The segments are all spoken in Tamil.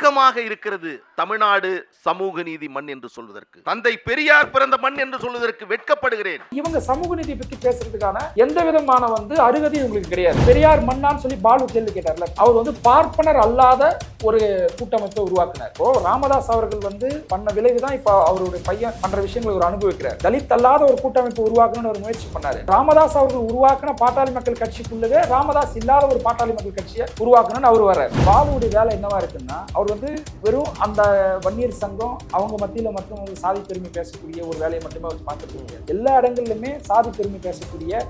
பெருமிதமாக இருக்கிறது தமிழ்நாடு சமூக நீதி மண் என்று சொல்வதற்கு. தந்தை பெரியார் பிறந்த மண் என்று சொல்வதற்கு வெட்கப்படுகிறேன். இவங்க சமூக நீதி பத்தி பேசுறதுக்கான எந்த விதமான அருகதி இவங்களுக்கு கிடையாது. பெரியார் மண்ணான்னு சொல்லி பாலு கேள்வி கேட்டார்ல, அவர் பார்ப்பனர் அல்லாத ஒரு கூட்டமைப்பை உருவாக்கினார். இப்போ ராமதாஸ் அவர்கள் பண்ண விளைவுதான் இப்ப அவருடைய பையன் பண்ற விஷயங்களை ஒரு அனுபவிக்கிறார். தலித் அல்லாத ஒரு கூட்டமைப்பு உருவாக்கணும்னு ஒரு முயற்சி பண்ணாரு. ராமதாஸ் அவர்கள் உருவாக்கின பாட்டாளி மக்கள் கட்சிக்குள்ளவே ராமதாஸ் இல்லாத ஒரு பாட்டாளி மக்கள் கட்சியை உருவாக்கணும்னு அவர் வர்றாரு. பாலுடைய வேலை என்னவா இருக்குன்னா, அவர் வெறும் அந்த வன்னியர் சங்கம் அவங்க மத்தியில மட்டும் சாதி பெருமை பேசக்கூடிய ஒரு வேலையை மட்டுமே அவர் பார்த்துட்டு எல்லா இடங்களிலுமே சாதி பெருமை பேசக்கூடிய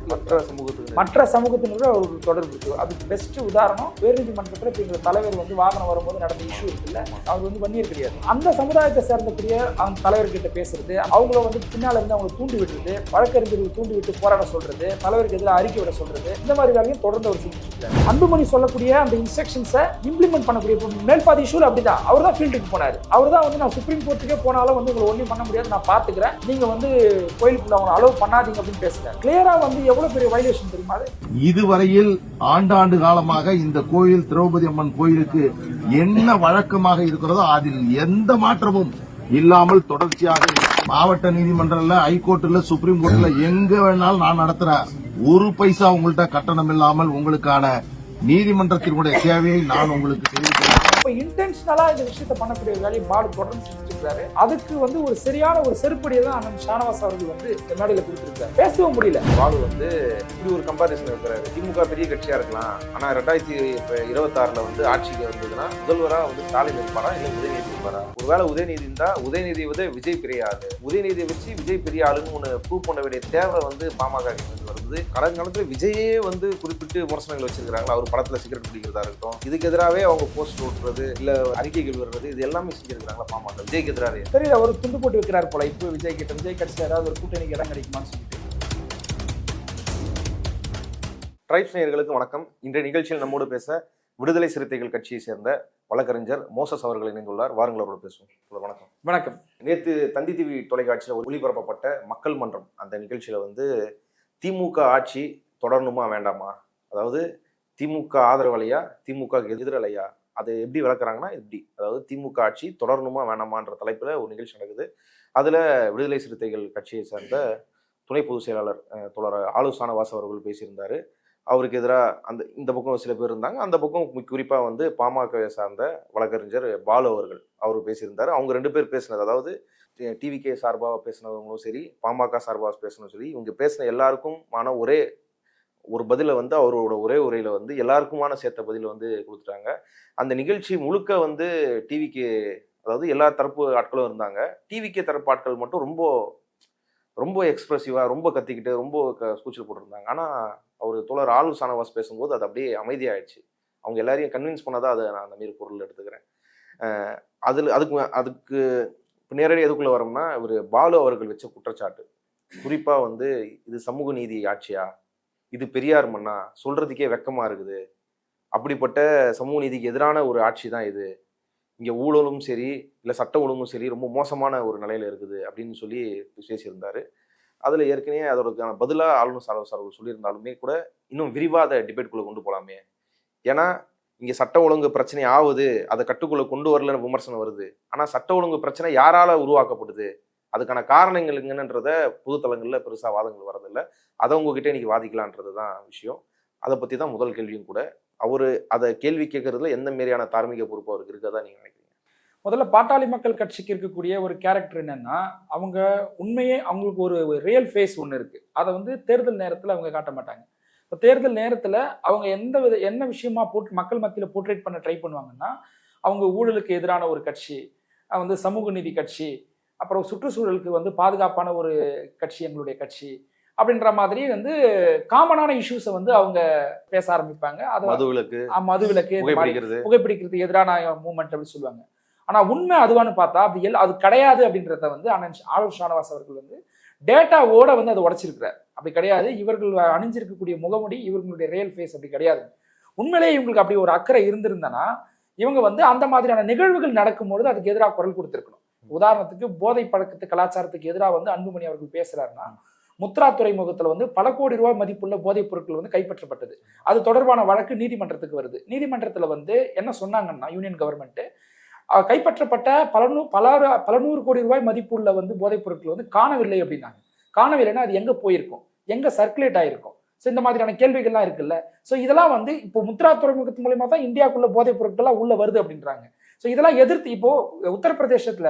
மற்ற சமூகத்தினரோட ஒரு தொடர்பு இருக்கு. அதுக்கு பெஸ்ட் உதாரணம் உயர்நீதிமன்றத்தில் இப்ப எங்க தலைவர் வாகனம் வரும்போது நடந்த இஷ்யூ இருக்குல்ல, அவர் வன்னியர் கிடையாது. அந்த சமுதாயத்தை சேர்ந்தக்கூடிய அந்த தலைவர்கிட்ட பேசுறது, அவங்கள பின்னால இருந்து அவங்களை தூண்டி விட்டுறது, வழக்கறிஞர்கள் தூண்டி விட்டு போராட சொல்றது, தலைவருக்கு எதிராக அறிக்கை விட சொல்றது, இந்த மாதிரி வேலையும் தொடர்ந்து அவர் செஞ்சுட்டு அன்புமணி சொல்லக்கூடிய அந்த இன்ஸ்ட்ரக்ஷன்ஸை இம்ப்ளிமெண்ட் பண்ணக்கூடிய மேல்பாதி இஷ்யூல அப்படிதான் அவர் தான் ஃபீல்டுக்கு போனாரு. அவர் தான் நான் சுப்ரீம் கோர்ட்டுக்கே போனாலும் உங்களை ஒன்றும் பண்ண முடியாது, நான் பாத்துக்கிறேன், நீங்க கோயிலுக்குள்ள அவங்க அலோவ் பண்ணாதீங்க அப்படின்னு பேசுறாரு. கிளியரா எவ்வளவு பெரிய வயலேஷன் தெரியுமா? இதுவரையில் ஆண்டாண்டு காலமாக இந்த கோயில் திரௌபதி அம்மன் கோயிலுக்கு என்ன வழக்கமாக இருக்கிறதோ அதில் எந்த மாற்றமும் இல்லாமல் தொடர்ச்சியாக மாவட்ட நீதிமன்றம்ல, ஹைகோர்ட்ல, சுப்ரீம் கோர்ட்ல எங்க வேணாலும் நான் நடத்துறேன். ஒரு பைசா உங்கள்கிட்ட கட்டணம் இல்லாமல் உங்களுக்கான நீதிமன்றத்தினுடைய சேவையை நான் உங்களுக்கு தெரிவிக்கிறேன். இப்ப இன்டென்ஷனலா இந்த விஷயத்தை பண்ணக்கூடிய வேலையை பாடு தொடர்ந்து செஞ்சுருக்காரு. அதுக்கு ஒரு சரியான ஒரு செருப்படியை தான் அண்ணன் ஷானவாஸ் அவர்கள் மேடையில கொடுத்திருக்காரு. பேசவும் முடியல. பாலு இப்படி ஒரு கம்பாரிசன் இருக்கிறாரு. திமுக பெரிய கட்சியா இருக்கலாம், ஆனா 2026ல ஆட்சிக்கு வந்ததுன்னா முதல்வரா ஸ்டாலின் இருப்பாரா இல்ல உதயநிதி இருப்பாரா? ஒருவேளை உதயநிதி இருந்தா உதயநிதி விஜய் பெரிய ஆளு, உதயநிதியை வச்சு விஜய் பெரிய ஆளுன்னு ஒண்ணு ப்ரூவ் பண்ண வேண்டிய தேவை பாமக வருது. கடற்காலத்துல விஜயே குறிப்பிட்டு விமர்சனங்கள் வச்சிருக்காங்க. அவர் படத்துல சிகரெட் பிடிக்கிறதா இருக்கட்டும், இதுக்கு எதிராகவே அவங்க போஸ்ட் ஓட்டுறது இல்ல அறிக்கைகள் வர்றது, இது எல்லாமே செஞ்சிருக்காங்க பாமக விஜய்க்கு எதிராக. தெரியல, ஒரு துண்டு போட்டு வைக்கிறார் போல. இப்போ விஜய் கிட்ட விஜய் கட்சியில ஏதாவது ஒரு கூட்டணிக்கு இடம் கிடைக்குமான்னு சொல்லிட்டு. ட்ரைப்ஸ் நேயர்களுக்கு வணக்கம். இன்றைய நிகழ்ச்சியில் நம்மோடு பேச விடுதலை சிறுத்தைகள் கட்சியை சேர்ந்த வழக்கறிஞர் மோசஸ் அவர்கள் இணைந்துள்ளார். வாருங்கள், அவரோட பேசுவோம். வணக்கம். வணக்கம். நேற்று தந்தி டிவி தொலைக்காட்சியில் ஒளிபரப்பப்பட்ட மக்கள் மன்றம் அந்த நிகழ்ச்சியில திமுக ஆட்சி தொடரணுமா வேண்டாமா, அதாவது திமுக ஆதரவலையா திமுக எதிரலையா, அதை எப்படி விளக்குறாங்கன்னா இப்படி, அதாவது திமுக ஆட்சி தொடரணுமா வேணாமான்ற தலைப்புல ஒரு நிகழ்ச்சி நடக்குது. அதுல விடுதலை சிறுத்தைகள் கட்சியை சேர்ந்த துணை பொதுச் செயலாளர் தோழர் ஆலு ஷானவாஸ் அவர்கள் பேசியிருந்தாரு. அவருக்கு எதிராக இந்த பக்கம் சில பேர் இருந்தாங்க, அந்த பக்கம் குறிப்பா பாமக சார்ந்த வழக்கறிஞர் பாலு அவர் பேசியிருந்தாரு. அவங்க 2 பேர் பேசினது, அதாவது டிவிகே சார்பாக பேசினவங்களும் சரி, பாமக சார்பாக பேசினதும் சரி, இவங்க பேசின எல்லாருக்குமான ஒரே ஒரு பதில அவரோட ஒரே உரையில எல்லாருக்குமான சேர்த்த பதில கொடுத்துட்டாங்க. அந்த நிகழ்ச்சி முழுக்க டிவிக்கு, அதாவது எல்லா தரப்பு ஆட்களும் இருந்தாங்க. டிவிக்கே தரப்பு ஆட்கள் மட்டும் ரொம்ப ரொம்ப எக்ஸ்பிரசிவா, ரொம்ப கத்திக்கிட்டு, ரொம்ப கூச்சல் போட்டுருந்தாங்க. ஆனா அவர் தோழர் ஆலு ஷானவாஸ் பேசும்போது அது அப்படியே அமைதியாயிடுச்சு. அவங்க எல்லாரையும் கன்வின்ஸ் பண்ணாதான் அதை நான் அந்த மாரி பொருள் எடுத்துக்கிறேன். அதுக்கு நேரடி எதுக்குள்ள வரோம்னா, இவர் பாலு அவர்கள் வச்ச குற்றச்சாட்டு, குறிப்பா இது சமூக நீதி ஆட்சியா, இது பெரியார் மண்ணா, சொல்றதுக்கே வெக்கமா இருக்குது, அப்படிப்பட்ட சமூக நீதிக்கு எதிரான ஒரு ஆட்சி தான் இது, இங்க ஊழலும் சரி இல்ல சட்ட ஒழுங்கும் சரி ரொம்ப மோசமான ஒரு நிலையில இருக்குது அப்படின்னு சொல்லி பேசியிருந்தாரு. அதுல ஏற்கனவே அதோட பதிலா ஆளுநர் ஷானவாஸ் அவர்கள் சொல்லியிருந்தாலுமே கூட இன்னும் விரிவா அதை டிபேட்குள்ள கொண்டு போலாமே. ஏன்னா இங்க சட்ட ஒழுங்கு பிரச்சனை ஆகுது, அதை கட்டுக்குள்ள கொண்டு வரலன்னு விமர்சனம் வருது. ஆனா சட்ட ஒழுங்கு பிரச்சனை யாரால உருவாக்கப்படுது, அதுக்கான காரணங்கள் என்னன்றத பொதுத்தலங்கள்ல பெருசா வாதங்கள் வரதில்லை. அதை உங்ககிட்ட இன்னைக்கு வாதிக்கலான்றதுதான் விஷயம். அதை பத்தி தான் முதல் கேள்வியும் கூட. அவரு அதை கேள்வி கேட்கறதுல எந்த மாதிரியான தார்மீக பொறுப்பு அவருக்கு இருக்கதா நீங்க நினைக்கிறீங்க? முதல்ல பாட்டாளி மக்கள் கட்சிக்கு இருக்கக்கூடிய ஒரு கேரக்டர் என்னன்னா, அவங்க உண்மையே அவங்களுக்கு ஒரு ரியல் ஃபேஸ் ஒன்று இருக்கு. அதை தேர்தல் நேரத்தில் அவங்க காட்ட மாட்டாங்க. இப்போ தேர்தல் நேரத்தில் அவங்க என்ன விஷயமா மக்கள் மத்தியில் போர்ட்ரேட் பண்ண ட்ரை பண்ணுவாங்கன்னா, அவங்க ஊழலுக்கு எதிரான ஒரு கட்சி, சமூக நீதி கட்சி, அப்புறம் சுற்றுச்சூழலுக்கு பாதுகாப்பான ஒரு கட்சி எங்களுடைய கட்சி அப்படின்ற மாதிரி காமனான இஷ்யூஸை அவங்க பேச ஆரம்பிப்பாங்க. அது மதுவிலக்கு, புகைப்பிடிக்கிறதுக்கு எதிரான மூவ்மெண்ட் அப்படின்னு சொல்லுவாங்க. ஆனா உண்மை அதுவான்னு பார்த்தா அது கிடையாது அப்படின்றத ஆலு ஷானவாஸ் அவர்கள் டேட்டாவோட அதை உடைச்சிருக்கிறார். அப்படி கிடையாது. இவர்கள் அணிஞ்சிருக்கக்கூடிய முகமுடி இவர்களுடைய ரியல் ஃபேஸ் அப்படி கிடையாது. உண்மையிலேயே இவங்களுக்கு அப்படி ஒரு அக்கறை இருந்திருந்தனா இவங்க அந்த மாதிரியான நிகழ்வுகள் நடக்கும்பொழுது அதுக்கு எதிராக குரல் கொடுத்திருக்கணும். உதாரணத்துக்கு போதை பழக்கத்து கலாச்சாரத்துக்கு எதிராக அன்புமணி அவர்கள் பேசுறாருன்னா, முத்ரா துறைமுகத்துல பல கோடி ரூபாய் மதிப்புள்ள போதைப் பொருட்கள் கைப்பற்றப்பட்டது. அது தொடர்பான வழக்கு நீதிமன்றத்துக்கு வருது. நீதிமன்றத்துல என்ன சொன்னாங்கன்னா, யூனியன் கவர்மெண்ட் கைப்பற்றப்பட்ட பல நூறு கோடி ரூபாய் மதிப்புள்ள வந்து போதைப் பொருட்கள் வந்து காணவில்லை அப்படின்னாங்க. காணவில்லைன்னா அது எங்க போயிருக்கும், எங்க சர்க்குலேட் ஆயிருக்கும்? ஸோ இந்த மாதிரியான கேள்விகள்லாம் இருக்குல்ல. ஸோ இதெல்லாம் வந்து இப்போ முத்ரா துறைமுகத்து மூலயமா தான் இந்தியாவுக்குள்ள போதைப் பொருட்கள்லாம் உள்ள வருது அப்படின்றாங்க. ஸோ இதெல்லாம் எதிர்த்து இப்போ உத்தரப்பிரதேசத்துல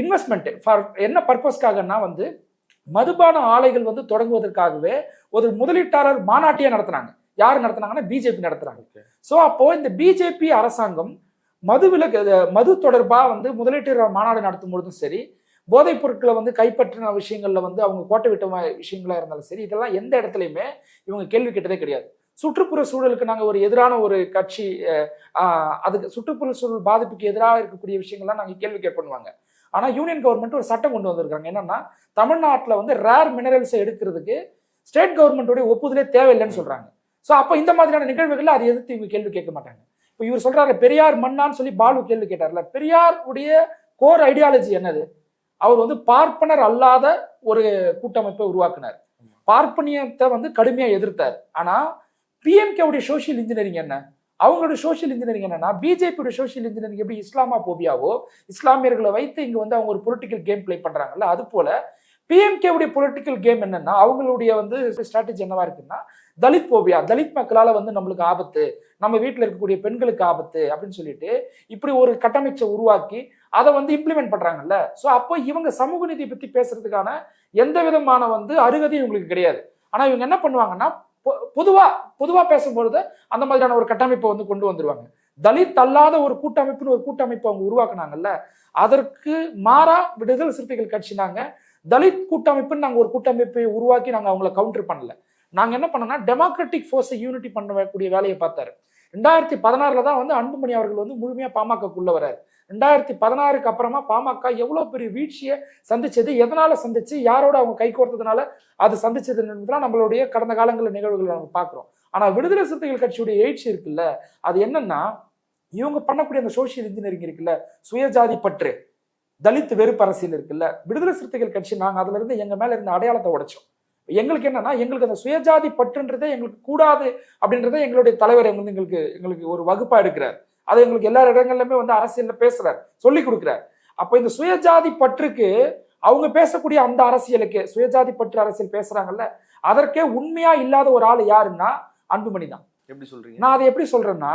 இன்வெஸ்ட்மெண்ட் ஃபார் என்ன பர்பஸ்க்காகனா வந்து மதுபான ஆலைகள் வந்து தொடங்குவதற்காகவே ஒரு முதலீட்டாளர் மாநாட்டியே நடத்தினாங்க. யார் நடத்தினாங்கன்னா பிஜேபி நடத்துறாங்க. ஸோ அப்போ இந்த பிஜேபி அரசாங்கம் மது தொடர்பா வந்து முதலீட்டாளர் மாநாடு நடத்தும் பொழுதும் சரி, போதைப் பொருட்களை வந்து கைப்பற்றின விஷயங்கள்ல வந்து அவங்க கோட்டை விட்ட விஷயங்களா இருந்தாலும் சரி, இதெல்லாம் எந்த இடத்துலையுமே இவங்க கேள்வி கேட்டதே கிடையாது. சுற்றுப்புற சூழலுக்கு நாங்கள் ஒரு எதிரான ஒரு கட்சி, அதுக்கு சுற்றுப்புற சூழல் பாதிப்புக்கு எதிராக இருக்கக்கூடிய விஷயங்கள்லாம் நாங்கள் கேள்வி கேட்பண்ணுவாங்க. ஆனா யூனியன் கவர்மெண்ட் ஒரு சட்டம் கொண்டு வந்திருக்காங்க. என்னன்னா, தமிழ்நாட்டில் வந்து ரேர் மினரல்ஸை எடுக்கிறதுக்கு ஸ்டேட் கவர்மெண்ட்டுடைய ஒப்புதலே தேவையில்லைன்னு சொல்றாங்க. ஸோ அப்போ இந்த மாதிரியான நிகழ்வுகள் அதை எதிர்த்து இவங்க கேள்வி கேட்க மாட்டாங்க. இப்போ இவர் சொல்றாரு பெரியார் மண்ணான்னு சொல்லி பாலு கேள்வி கேட்டார்ல, பெரியார் உடைய கோர் ஐடியாலஜி என்னது? அவர் வந்து பார்ப்பனர் அல்லாத ஒரு கூட்டமைப்பை உருவாக்குனார். பார்ப்பனியத்தை வந்து கடுமையா எதிர்த்தார். ஆனா பிஎம்கே உடைய சோசியல் இன்ஜினியரிங் என்ன? அவங்களோட சோசியல் இன்ஜினியரிங் என்னன்னா, பிஜேபியோட சோசியல் இன்ஜினியரிங் எப்படி இஸ்லாமா போபியாவோ, இஸ்லாமியர்களை வைத்து இங்க வந்து அவங்க ஒரு பொலிட்டிக்கல் கேம் பிளே பண்றாங்கல்ல, அது போல பிஎம்கே உடைய பொலிட்டிக்கல் கேம் என்னன்னா, அவங்களுடைய வந்து ஸ்ட்ராட்டஜி என்னவா இருக்குன்னா, தலித் போபியா, தலித் மக்களால வந்து நம்மளுக்கு ஆபத்து, நம்ம வீட்டில் இருக்கக்கூடிய பெண்களுக்கு ஆபத்து அப்படின்னு சொல்லிட்டு இப்படி ஒரு கட்டமைச்சை உருவாக்கி அதை வந்து இம்ப்ளிமெண்ட் பண்றாங்கல்ல. ஸோ அப்போ இவங்க சமூக நீதி பத்தி பேசுறதுக்கான எந்த விதமான வந்து அருகதையும் இவங்களுக்கு கிடையாது. ஆனா இவங்க என்ன பண்ணுவாங்கன்னா, பொதுவா பேசும்பொழுது அந்த மாதிரியான ஒரு கட்டமைப்பை வந்து கொண்டு வந்துருவாங்க. தலித் அல்லாத ஒரு கூட்டமைப்புன்னு ஒரு கூட்டமைப்பு அவங்க உருவாக்குனாங்கல்ல, அதற்கு மாறா விடுதலை சிறுத்தைகள் கட்சி நாங்க தலித் கூட்டமைப்புன்னு நாங்க ஒரு கூட்டமைப்பை உருவாக்கி நாங்க அவங்கள கவுண்டர் பண்ணல. நாங்க என்ன பண்ணோம்னா, டெமோக்ராட்டிக் ஃபோர்ஸை யூனிட்டி பண்ணக்கூடிய வேலையை பார்த்தாரு. 2016 தான் வந்து அன்புமணி அவர்கள் வந்து முழுமையா பாமகக்குள்ள வராரு. 2016க்கு அப்புறமா பாமக எவ்வளவு பெரிய வீழ்ச்சியை சந்திச்சது, எதனால சந்திச்சு, யாரோட அவங்க கை கோர்த்ததுனால அது சந்திச்சதுன்றதுலாம் நம்மளுடைய கடந்த காலங்களில் நிகழ்வுகளை நம்ம பார்க்கிறோம். ஆனா விடுதலை சிறுத்தைகள் கட்சியுடைய எழுச்சி இருக்குல்ல, அது என்னன்னா, இவங்க பண்ணக்கூடிய அந்த சோசியல் இன்ஜினியரிங் இருக்குல்ல, சுயஜாதி பற்று, தலித் வெறுப்பு அரசியல் இருக்குல்ல, விடுதலை சிறுத்தைகள் கட்சி நாங்க அதுல இருந்து எங்க மேல இருந்த அடையாளத்தை உடைச்சோம். எங்களுக்கு என்னன்னா, எங்களுக்கு அந்த சுயஜாதி பற்றுன்றதே எங்களுக்கு கூடாது அப்படின்றத எங்களுடைய தலைவர் வந்து எங்களுக்கு ஒரு வகுப்பா எடுக்கிறார். அதை எங்களுக்கு எல்லா இடங்கள்லுமே வந்து அரசியல்ல பேசுறாரு, சொல்லி கொடுக்குறாரு. அப்ப இந்த சுயஜாதி பற்றுக்கு அவங்க பேசக்கூடிய அந்த அரசியலுக்கு, சுயஜாதி பற்று அரசியல் பேசுறாங்கல்ல, அதற்கே உண்மையா இல்லாத ஒரு ஆள் யாருன்னா அன்புமணி தான். எப்படி சொல்றீங்க? நான் அதை எப்படி சொல்றேன்னா,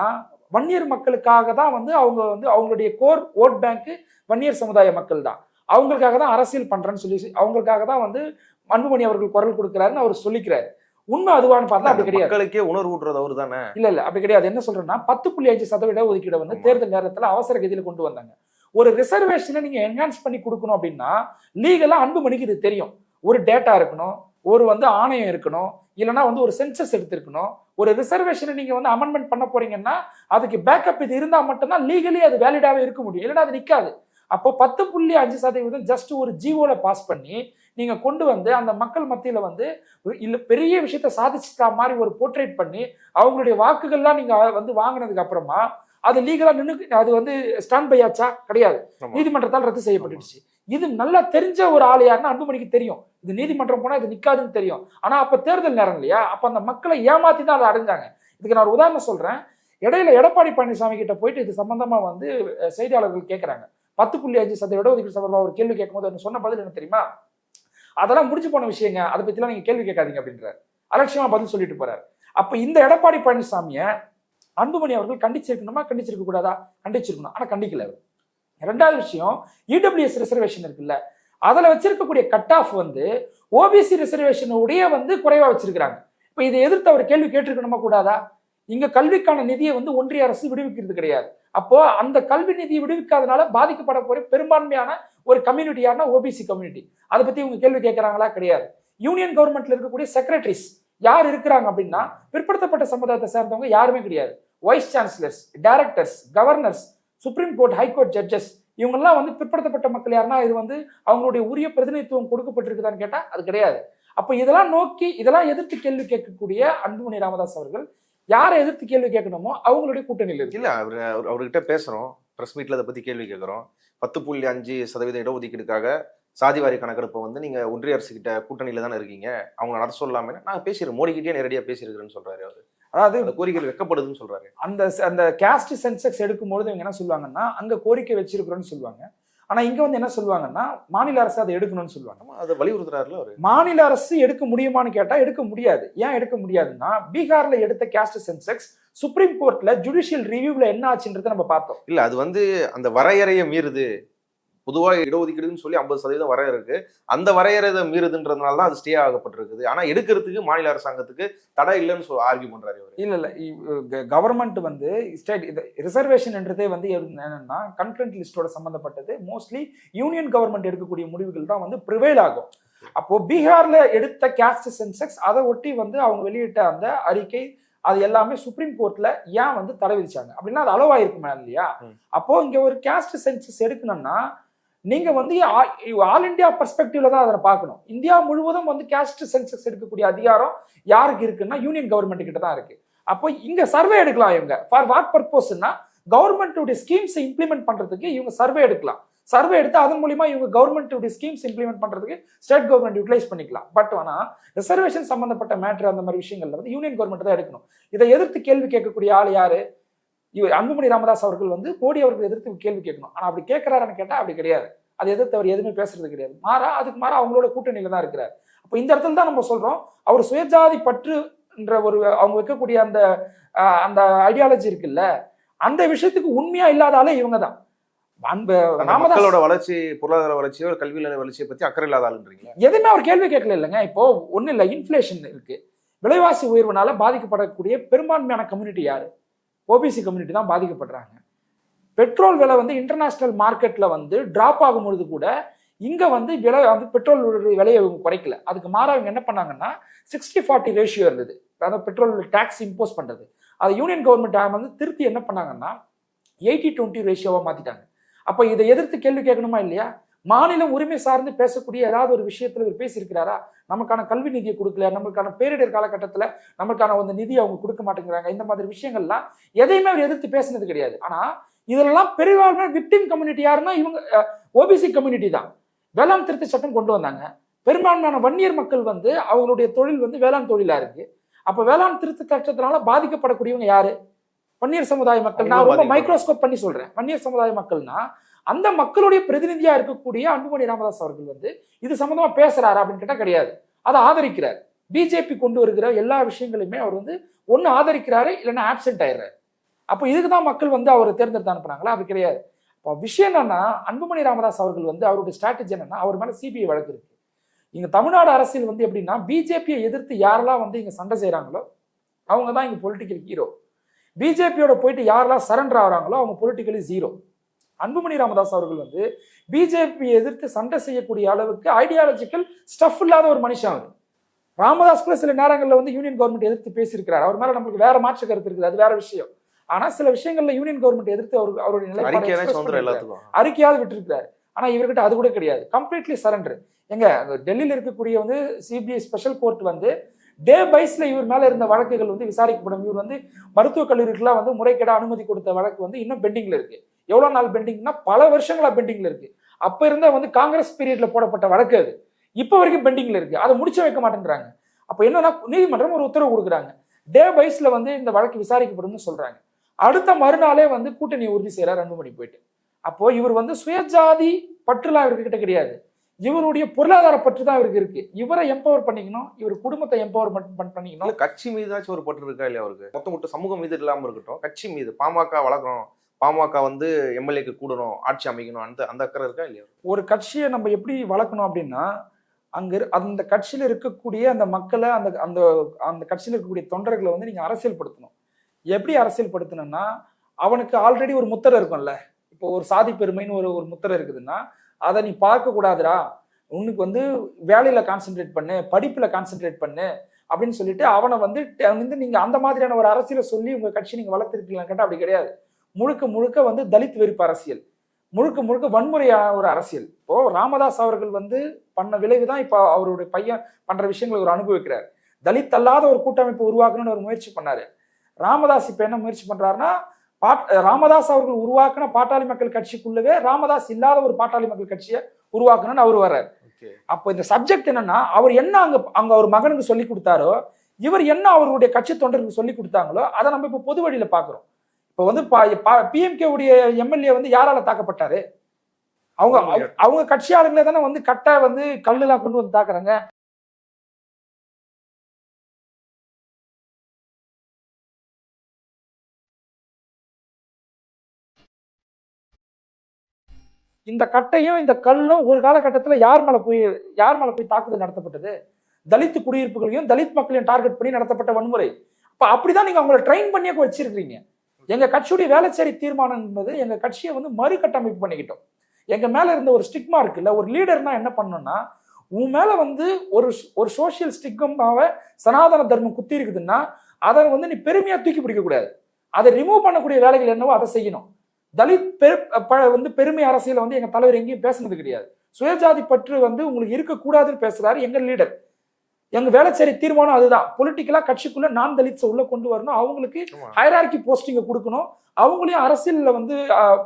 வன்னியர் மக்களுக்காக தான் வந்து அவங்க வந்து அவங்களுடைய கோர் ஓட் பேங்க் வன்னியர் சமுதாய மக்கள் தான், அவங்களுக்காக தான் அரசியல் பண்றேன்னு சொல்லி, அவங்களுக்காக தான் வந்து அன்புமணி அவர்கள் குரல் கொடுக்கிறாருன்னு அவர் சொல்லிக்கிறாரு. உண்மை அதுவான்னு பார்த்தா அப்படி கிடையாது. மக்களுக்கே உணர்வு ஊட்டுறது அவரு தானே. இல்ல அப்படி கிடையாது. என்ன சொல்றேன்னா, 10.5% ஒதுக்கீடு வந்து தேர்தல் நேரத்துல அவசர கதியில கொண்டு வந்தாங்க. ஒரு ரிசர்வேஷனை நீங்க என்ஹான்ஸ் பண்ணி கொடுக்கணும் அப்படின்னா லீகலா அன்புமணிக்கு இது தெரியும். ஒரு டேட்டா இருக்கணும், ஒரு வந்து ஆணையம் இருக்கணும், இல்லைன்னா வந்து ஒரு சென்சஸ் எடுத்திருக்கணும். ஒரு ரிசர்வேஷனை நீங்க வந்து அமெண்ட்மெண்ட் பண்ண போறீங்கன்னா அதுக்கு பேக்கப் இது இருந்தா மட்டும்தான் லீகலி அது வேலிடாவே இருக்க முடியும், இல்லைன்னா அது நிக்காது. அப்போ 10.5% ஜஸ்ட் ஒரு ஜிஓல பாஸ் பண்ணி நீங்க கொண்டு வந்து அந்த மக்கள் மத்தியில வந்து இல்ல பெரிய விஷயத்த சாதிச்சுட்டா மாதிரி ஒரு போர்ட்ரேட் பண்ணி அவங்களுடைய வாக்குகள்லாம் நீங்க வந்து வாங்கினதுக்கு அப்புறமா அது லீகலா அது வந்து ஸ்டாண்ட் பை ஆச்சா? கிடையாது, நீதிமன்றத்தால் ரத்து செய்யப்பட்டுடுச்சு. இது நல்லா தெரிஞ்ச ஒரு ஆள் யாருன்னா அன்புமணிக்கு தெரியும், இது நீதிமன்றம் போனா இது நிக்காதுன்னு தெரியும். ஆனா அப்ப தேர்தல் நேரம் இல்லையா, அப்ப அந்த மக்களை ஏமாத்தி தான் அதை அடைஞ்சாங்க. இதுக்கு நான் ஒரு உதாரணம் சொல்றேன். இடையில எடப்பாடி பழனிசாமி கிட்ட போயிட்டு இது சம்பந்தமா வந்து செய்தியாளர்கள் கேட்கிறாங்க, 10.5% இடஒதுக்கீடு சம்பந்தமா ஒரு கேள்வி கேட்கும்போது சொன்ன பதில் என்ன தெரியுமா? அதெல்லாம் முடிஞ்சு போன விஷயங்க, அதை பத்திலாம் நீங்க கேள்வி கேட்காதீங்க அப்படின்றாரு. அலட்சியமா பதில் சொல்லிட்டு போறாரு. அப்ப இந்த எடப்பாடி பழனிசாமிய அன்புமணி அவர்கள் கண்டிச்சிருக்கணுமா, கண்டிச்சிருக்க கூடாதா? கண்டிச்சிருக்கணும், ஆனா கண்டிக்கல. ரெண்டாவது விஷயம், இடபிள்யூஎஸ் ரிசர்வேஷன் இருக்குல்ல, அதுல வச்சிருக்கக்கூடிய கட் ஆஃப் வந்து ஓபிசி ரிசர்வேஷன் உடைய வந்து குறைவா வச்சிருக்காங்க. இப்ப இதை எதிர்த்து அவர் கேள்வி கேட்டிருக்கணுமா கூடாதா? இங்க கல்விக்கான நிதியை வந்து ஒன்றிய அரசு விடுவிக்கிறது கிடையாது. அப்போ அந்த கல்வி நிதியை விடுவிக்காதனால பாதிக்கப்பட போற பெரும்பான்மையான ஒரு கம்யூனிட்டி யாருன்னா ஓபிசி கம்யூனிட்டி. அதை பத்தி இவங்க கேள்வி கேட்கறாங்களா? கிடையாது. யூனியன் கவர்மெண்ட்ல இருக்கக்கூடிய செக்ரட்டரிஸ் யார் இருக்கிறாங்க அப்படின்னா பிற்படுத்தப்பட்ட சமுதாயத்தை சேர்ந்தவங்க யாருமே கிடையாது. Wise chancellors, directors, governors, supreme court, high court judges, இவங்கெல்லாம் வந்து பிற்படுத்தப்பட்ட மக்கள் யாருன்னா இது வந்து அவங்களுடைய உரிய பிரதிநிதித்துவம் கொடுக்கப்பட்டிருக்குதான்னு கேட்டா அது கிடையாது. அப்ப இதெல்லாம் எதிர்த்து கேள்வி கேட்கக்கூடிய அன்புமணி ராமதாஸ் அவர்கள் யாரை எதிர்த்து கேள்வி கேட்கணுமோ அவங்களுடைய கூட்டணியில் இருக்கு. இல்ல அவர்கிட்ட பேசுறோம், பிரஸ் மீட்ல அதை பத்தி கேள்வி கேட்கிறோம். 10.5% இடஒதுக்கீடுக்காக சாதிவாரி கணக்கெடுப்பை வந்து நீங்க ஒன்றிய அரசு கிட்ட கூட்டணியில தானே இருக்கீங்க, அவங்க நடத்த சொல்லாம நாங்க பேசிடுறோம், மோடி கிட்டே நேரடியா பேசியிருக்கிறேன்னு சொல்றாரு அவரு. அதாவது அந்த கோரிக்கைகள் வைக்கப்படுதுன்னு சொல்றாரு. அந்த அந்த கேஸ்ட் சென்செக்ஸ் எடுக்கும்போது இவங்க என்ன சொல்லுவாங்கன்னா அங்க கோரிக்கை வச்சிருக்கிறோம்னு சொல்லுவாங்க. ஆனா இங்க வந்து என்ன சொல்லுவாங்கன்னா மாநில அரசு அதை எடுக்கணும்னு சொல்லுவாங்க. அதை வலியுறுத்துறாருல அவரு. மாநில அரசு எடுக்க முடியுமான்னு கேட்டா எடுக்க முடியாது. ஏன் எடுக்க முடியாதுன்னா பீகார்ல எடுத்த கேஸ்ட் சென்செக்ஸ் சுப்ரீம் கோர்ட்ல ஜுடிஷியல் ரிவ்யூல என்ன ஆச்சுன்றதை நம்ம பார்த்தோம். இல்ல அது வந்து அந்த வரையறையை மீறுது. பொதுவா இடஒதுக்கீடுன்னு சொல்லி 50% வரையறை இருக்கு. அந்த வரையறை மீறுதுன்றதுனால தான் அது ஸ்டே ஆகப்பட்டிருக்குது. ஆனா எடுக்கிறதுக்கு மாநில அரசாங்கத்துக்கு தடை இல்லைன்னு ஆர்கியூ பண்றாரு இவர். இல்ல கவர்மெண்ட் வந்து ஸ்டேட் ரிசர்வேஷன்ன்றதே வந்து என்னன்னா கன்கரண்ட் லிஸ்டோட சம்பந்தப்பட்டது. மோஸ்ட்லி யூனியன் கவர்மெண்ட் எடுக்கக்கூடிய முடிவுகள் தான் வந்து ப்ரிவைல் ஆகும். அப்போ பீகார்ல எடுத்த கேஸ்ட் சென்செக்ஸ் அதை ஒட்டி வந்து அவங்க வெளியிட்ட அந்த அறிக்கை அது எல்லாமே சுப்ரீம் கோர்ட்ல ஏன் வந்து தடை விதிச்சாங்க அப்படின்னா அது அளவாயிருக்குமே இல்லையா. அப்போ இங்க ஒரு கேஸ்ட் சென்சஸ் எடுக்கணும்னா நீங்க வந்து ஆல் இந்தியா பெர்ஸ்பெக்டிவ்ல தான் அதை பார்க்கணும். இந்தியா முழுவதும் வந்து கேஸ்ட் சென்சஸ் எடுக்கக்கூடிய அதிகாரம் யாருக்கு இருக்குன்னா யூனியன் கவர்மெண்ட் கிட்ட தான் இருக்கு. அப்போ இங்க சர்வே எடுக்கலாம் இவங்க. ஃபார் வாட் பர்பஸ்னா கவர்மெண்ட்டுடைய ஸ்கீம்ஸ் இம்ப்ளிமெண்ட் பண்றதுக்கு இவங்க சர்வே எடுக்கலாம். சர்வே எடுத்து அதன் மூலியமா இவங்க கவர்மெண்ட்டுடைய ஸ்கீம்ஸ் இம்ப்ளிமெண்ட் பண்றதுக்கு ஸ்டேட் கவர்மெண்ட் யூட்டிலைஸ் பண்ணிக்கலாம். பட் ஆனா ரிசர்வேஷன் சம்பந்தப்பட்ட மேட்டர் அந்த மாதிரி விஷயங்கள்ல வந்து யூனியன் கவர்மெண்ட் தான் எடுக்கணும். இதை எதிர்த்து கேள்வி கேட்கக்கூடிய ஆள் யாரு? இவர் அன்புமணி ராமதாஸ் அவர்கள் வந்து மோடி அவர்கள் எதிர்த்து கேள்வி கேட்கணும். ஆனா அப்படி கேட்கிறாருன்னு கேட்டா அப்படி கிடையாது. அதை எதிர்த்து அவர் எதுவுமே பேசுறது கிடையாது. அதுக்கு மாறா அவங்களோட கூட்டணியில தான் இருக்கிறார். அப்போ இந்த இடத்துல தான் நம்ம சொல்றோம் அவர் சுயஜாதி பற்றுன்ற ஒரு அவங்க வைக்கக்கூடிய அந்த அந்த ஐடியாலஜி இருக்குல்ல அந்த விஷயத்துக்கு உண்மையா இல்லாதாலே இவங்க தான். மக்களோட வளர்ச்சி, பொருளாதார வளர்ச்சியோ கல்வியில வளர்ச்சியை பத்தி அக்கறை இல்லாத ஆளுன்றீங்க. எதுவுமே அவர் கேள்வி கேட்கல இல்லைங்க. இப்போ ஒண்ணு இல்ல, இன்ஃபிளேஷன் இருக்கு, விலைவாசி உயர்வுனால பாதிக்கப்படக்கூடிய பெரும்பான்மையான கம்யூனிட்டி யாரு? ஓபிசி கம்யூனிட்டி தான் பாதிக்கப்படுறாங்க. பெட்ரோல் விலை வந்து இன்டர்நேஷனல் மார்க்கெட்ல வந்து டிராப் ஆகும்பொழுது கூட இங்க வந்து விலை வந்து பெட்ரோல் விலையை குறைக்கல. அதுக்கு மாறா இவங்க என்ன பண்ணாங்கன்னா 60-40 ரேஷியோ இருந்தது, அதாவது பெட்ரோல் டாக்ஸ் இம்போஸ் பண்றது. அதை யூனியன் கவர்மெண்ட் வந்து திருத்தி என்ன பண்ணாங்கன்னா 80-20 ரேஷியோவா மாத்திட்டாங்க. அப்ப இதை எதிர்த்து கேள்வி கேட்கணுமா இல்லையா? மாநிலம் உரிமை சார்ந்து பேசக்கூடிய ஏதாவது ஒரு விஷயத்துல இவர் பேசியிருக்கிறாரா? நமக்கான கல்வி நிதியை கொடுக்கல, நம்மளுக்கான பேரிடர் காலகட்டத்துல நம்மளுக்கான வந்து நிதியை அவங்க கொடுக்க மாட்டேங்கிறாங்க, இந்த மாதிரி விஷயங்கள்லாம் எதையுமே அவர் எதிர்த்து பேசினது கிடையாது. ஆனா இதெல்லாம் பெரும்பான்மை விக்டிம் கம்யூனிட்டி யாருன்னா இவங்க ஓபிசி கம்யூனிட்டி தான். வேளாண் திருத்த சட்டம் கொண்டு வந்தாங்க. பெரும்பான்மையான வன்னியர் மக்கள் வந்து அவங்களுடைய தொழில் வந்து வேளாண் தொழிலா இருக்கு. அப்ப வேளாண் திருத்த சட்டத்தினால பாதிக்கப்படக்கூடியவங்க யாரு? வன்னியர் சமுதாய மக்கள். நான் ரொம்ப மைக்ரோஸ்கோப் பண்ணி சொல்றேன். வன்னியர் சமுதாய மக்கள்னா அந்த மக்களுடைய பிரதிநிதியா இருக்கக்கூடிய அன்புமணி ராமதாஸ் அவர்கள் வந்து இது சம்பந்தமா பேசுறாரு அப்படின்னு கேட்டா கிடையாது. அதை ஆதரிக்கிறார். பிஜேபி கொண்டு வருகிற எல்லா விஷயங்களுமே அவர் வந்து ஒன்னு ஆதரிக்கிறாரு, இல்லைன்னா ஆப்சென்ட் ஆயிடுறாரு. அப்போ இதுக்குதான் மக்கள் வந்து அவரை தேர்ந்தெடுத்து அனுப்புனாங்களா? அது கிடையாது. இப்போ விஷயம் என்னன்னா அன்புமணி ராமதாஸ் அவர்கள் வந்து அவருடைய ஸ்ட்ராட்டஜி என்னன்னா அவர் மேல சிபிஐ வழக்கு இருக்கு. இங்க தமிழ்நாடு அரசியல் வந்து எப்படின்னா பிஜேபியை எதிர்த்து யாரெல்லாம் வந்து இங்க சண்டை செய்யறாங்களோ அவங்க தான் இங்க பொலிட்டிக்கல் ஹீரோ. பிஜேபியோட போயிட்டு யாரெல்லாம் சரண்டர் ஆகிறாங்களோ அவங்க பொலிட்டிக்கலி ஜீரோ. அன்புமணி ராமதாஸ் அவர்கள் வந்து பிஜேபியை எதிர்த்து சண்டை செய்யக்கூடிய அளவுக்கு ஐடியாலஜிக்கல் ஸ்டஃப் இல்லாத ஒரு மனுஷன் அவர். ராமதாஸ் கூட சில நேரங்களில் வந்து யூனியன் கவர்மெண்ட் எதிர்த்து பேசியிருக்கிறார். அவர் மேல நம்மளுக்கு வேற மாற்று கருத்து இருக்குது, அது வேற விஷயம். ஆனா சில விஷயங்கள்ல யூனியன் கவர்மெண்ட் எதிர்த்து அவருடைய நிலைப்பாடு அறிக்கையாவது விட்டுருக்கிறார். ஆனா இவர்கிட்ட அது கூட கிடையாது. Completely surrender. எங்க டெல்லியில இருக்கக்கூடிய வந்து சிபிஐ ஸ்பெஷல் கோர்ட் வந்து டே பைஸ்ல இவர் மேல இருந்த வழக்குகள் வந்து விசாரிக்கப்படும். இவர் வந்து மருத்துவக் கல்லூரிக்கெல்லாம் வந்து முறைகேட அனுமதி கொடுத்த வழக்கு வந்து இன்னும் பெண்டிங்ல இருக்கு. எவ்வளவு நாள் பெண்டிங்னா பல வருஷங்களா பெண்டிங்ல இருக்கு. அப்ப இருந்த வந்து காங்கிரஸ் பீரியட்ல போடப்பட்ட வழக்கு அது இப்ப வரைக்கும் பெண்டிங்ல இருக்கு. அதை முடிச்சு வைக்க மாட்டேங்கிறாங்க. அப்ப என்னன்னா நீதிமன்றம் ஒரு உத்தரவு கொடுக்குறாங்க, டே பைஸ்ல வந்து இந்த வழக்கு விசாரிக்கப்படும் சொல்றாங்க. அடுத்த மறுநாளே வந்து கூட்டணியை உறுதி செய்யறாரு அன்புமணி போயிட்டு. அப்போ இவர் வந்து சுயஜாதி பற்றுலாம் இவர்கிட்ட கிடையாது, இவருடைய பொருளாதார பற்று தான் இவருக்கு இருக்கு. இவரை எம்பவர் பண்ணிக்கணும், இவர் குடும்பத்தை எம்பவர்மெண்ட் பண்ணிக்கணும். கட்சி மீதாச்சும் ஒரு பற்று இருக்கா இல்லையா அவருக்கு? மொத்தம் சமூகம் மீது இல்லாம இருக்கட்டும், கட்சி மீது பாமக வளர்க்கணும், பாமக வந்து எம்எல்ஏக்கு கூடணும், ஆட்சி அமைக்கணும், அந்த அக்கறை இருக்கா இல்லையா? ஒரு கட்சியை நம்ம எப்படி வளர்க்கணும் அப்படின்னா அங்க அந்த கட்சியில இருக்கக்கூடிய அந்த மக்களை அந்த அந்த அந்த கட்சியில இருக்கக்கூடிய தொண்டர்களை வந்து நீங்க அரசியல்படுத்தணும். எப்படி அரசியல்படுத்தணும்னா அவனுக்கு ஆல்ரெடி ஒரு முத்திரை இருக்கும்ல. இப்போ ஒரு சாதி பெருமைன்னு ஒரு முத்திரை இருக்குதுன்னா அதை நீ பார்க்க கூடாதுடா, உனக்கு வந்து வேலையில கான்சென்ட்ரேட் பண்ணு, படிப்புல கான்சென்ட்ரேட் பண்ணு அப்படின்னு சொல்லிட்டு அவனை வந்து நீங்க அந்த மாதிரியான ஒரு அரசியலை சொல்லி உங்க கட்சி நீங்க வளர்த்திருக்கீங்களான்னு கேட்டா அப்படி கிடையாது. முழுக்க முழுக்க வந்து தலித் வெறுப்பு அரசியல், முழுக்க முழுக்க வன்முறையான ஒரு அரசியல். இப்போ ராமதாஸ் அவர்கள் வந்து பண்ண விளைவுதான் இப்ப அவருடைய பையன் பண்ற விஷயங்களை ஒரு அனுபவிக்கிறார். தலித் அல்லாத ஒரு கூட்டமைப்பு உருவாக்கணும்னு ஒரு முயற்சி பண்ணாரு. ராமதாஸ் இப்ப என்ன முயற்சி பண்றாருன்னா ராமதாஸ் அவர்கள் உருவாக்கின பாட்டாளி மக்கள் கட்சிக்குள்ளவே ராமதாஸ் இல்லாத ஒரு பாட்டாளி மக்கள் கட்சியை உருவாக்கணும்னு அவர் வர்றாரு. அப்போ இந்த சப்ஜெக்ட் என்னன்னா அவர் என்ன அங்க அவர் மகனுக்கு சொல்லி கொடுத்தாரோ இவர் என்ன அவருடைய கட்சி தொண்டருக்கு சொல்லி கொடுத்தாங்களோ அதை நம்ம இப்ப பொது வழியில பாக்குறோம். இப்ப வந்து பிஎம்கே உடைய எம்எல்ஏ வந்து யாரால தாக்கப்பட்டாரு? அவங்க அவங்க கட்சி ஆளுங்களே தானே வந்து கட்டை வந்து கல்லுலாம் கொண்டு வந்து தாக்குறாங்க. இந்த கட்டையும் இந்த கல்லும் ஒரு காலகட்டத்துல யார் மேல போய் தாக்குதல் நடத்தப்பட்டது? தலித் குடியிருப்புகளையும் தலித் மக்களையும் டார்கெட் பண்ணி நடத்தப்பட்ட வன்முறை. அப்ப அப்படிதான் நீங்க அவங்களை ட்ரெயின் பண்ணியே வச்சிருக்கீங்க. எங்க கட்சியுடைய வேலைச்சேரி தீர்மானம் என்பது எங்க கட்சியை வந்து மறுகட்டமைப்பு பண்ணிக்கிட்டோம். எங்க மேல இருந்த ஒரு ஸ்டிக்மா இருக்குல்ல, ஒரு லீடர்னா என்ன பண்ணணும்னா, உன் மேல வந்து ஒரு சோசியல் ஸ்டிக்மாவை சனாதன தர்மம் குத்தி இருக்குதுன்னா அதை வந்து நீ பெருமையா தூக்கி பிடிக்க கூடாது. அதை ரிமூவ் பண்ணக்கூடிய வேலைகள் என்னவோ அதை செய்யணும். தலித் வந்து பெருமை அரசியல வந்து எங்க தலைவர் எங்கேயும் பேசுனது கிடையாது. சுயஜாதி பற்று வந்து உங்களுக்கு இருக்கக்கூடாதுன்னு பேசுறாரு எங்க லீடர். எங்க வேலைச்சேரி தீர்மானம் அதுதான். பொலிட்டிக்கலா கட்சிக்குள்ள நான் தலித்ஸை உள்ள கொண்டு வரணும், அவங்களுக்கு ஹைரார்கி போஸ்டிங்க கொடுக்கணும், அவங்களையும் அரசியல்ல வந்து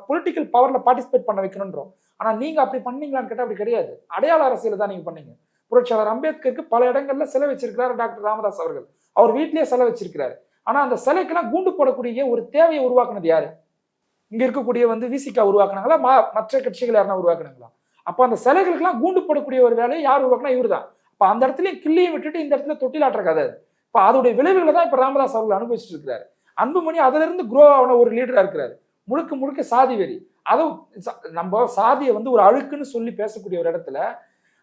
பொலிட்டிக்கல் பவர்ல பார்ட்டிசிபேட் பண்ண வைக்கணும்ன்றோம். ஆனா நீங்க அப்படி பண்ணீங்களான்னு கேட்டா அப்படி கிடையாது. அடையாள அரசியல தான் நீங்க பண்ணீங்க. புரட்சியாளர் அம்பேத்கருக்கு பல இடங்கள்ல சிலை வச்சிருக்கிறாரு டாக்டர் ராமதாஸ் அவர்கள். அவர் வீட்லயே சிலை வச்சிருக்கிறாரு. ஆனா அந்த சிலைக்கெல்லாம் கூண்டு போடக்கூடிய ஒரு தேவையை உருவாக்குனது யாரு? இங்க இருக்கக்கூடிய வந்து விசிகா உருவாக்குனாங்களா, மற்ற கட்சிகள் யாருன்னா உருவாக்குனாங்களா? அப்ப அந்த சிலைகளுக்கெல்லாம் கூண்டு போடக்கூடிய ஒரு வேலையை யார் உருவாக்குனா? இவர் தான். இப்ப அந்த இடத்துல கிள்ளியை விட்டுட்டு இந்த இடத்துல தொட்டிலாட்டுற கதை. இப்ப அதோடைய விளைவுகளை தான் இப்ப ராமதாஸ் அவர்கள் அனுபவிச்சுட்டு இருக்கிறாரு. அன்புமணி அதுல இருந்து குரோ ஆன ஒரு லீடரா இருக்கிறாரு. முழுக்க முழுக்க சாதி வெறி. அதுவும் நம்ம சாதியை வந்து ஒரு அழுக்குன்னு சொல்லி பேசக்கூடிய ஒரு இடத்துல,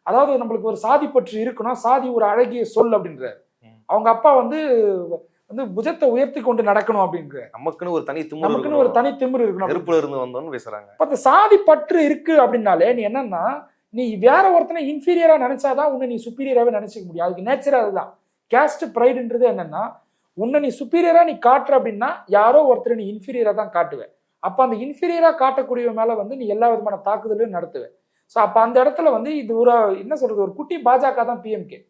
அதாவது நம்மளுக்கு ஒரு சாதி பற்றி இருக்கணும், சாதி ஒரு அழகிய சொல் அப்படின்றாரு. அவங்க அப்பா வந்து புஜத்தை உயர்த்தி கொண்டு நடக்கணும் அப்படின்ற, நமக்குன்னு ஒரு தனி திமிரு இருக்கணும், நெருப்புல இருந்து வந்தோம்னு பேசுறாங்க. இப்ப சாதி பற்று இருக்கு அப்படின்னாலே நீ என்னன்னா, நீ வேற ஒருத்தனை இன்ஃபீரியரா நினைச்சாதான் உன்னை நீ சுப்பீரியராகவே நினைச்சுக்க முடியும். அதுக்கு நேச்சரா அதுதான். கேஸ்ட் ப்ரைடுன்றது என்னன்னா, உன்னை நீ சுப்பீரியரா நீ காட்டுற அப்படின்னா யாரோ ஒருத்தரை நீ இன்ஃபீரியரா தான் காட்டுவேன். அப்ப அந்த இன்ஃபீரியரா காட்டக்கூடிய மேல வந்து நீ எல்லா விதமான தாக்குதலையும் நடத்துவேன். ஸோ அப்ப அந்த இடத்துல வந்து இது ஒரு என்ன சொல்றது, ஒரு குட்டி பாஜக தான் பிஎம்கே.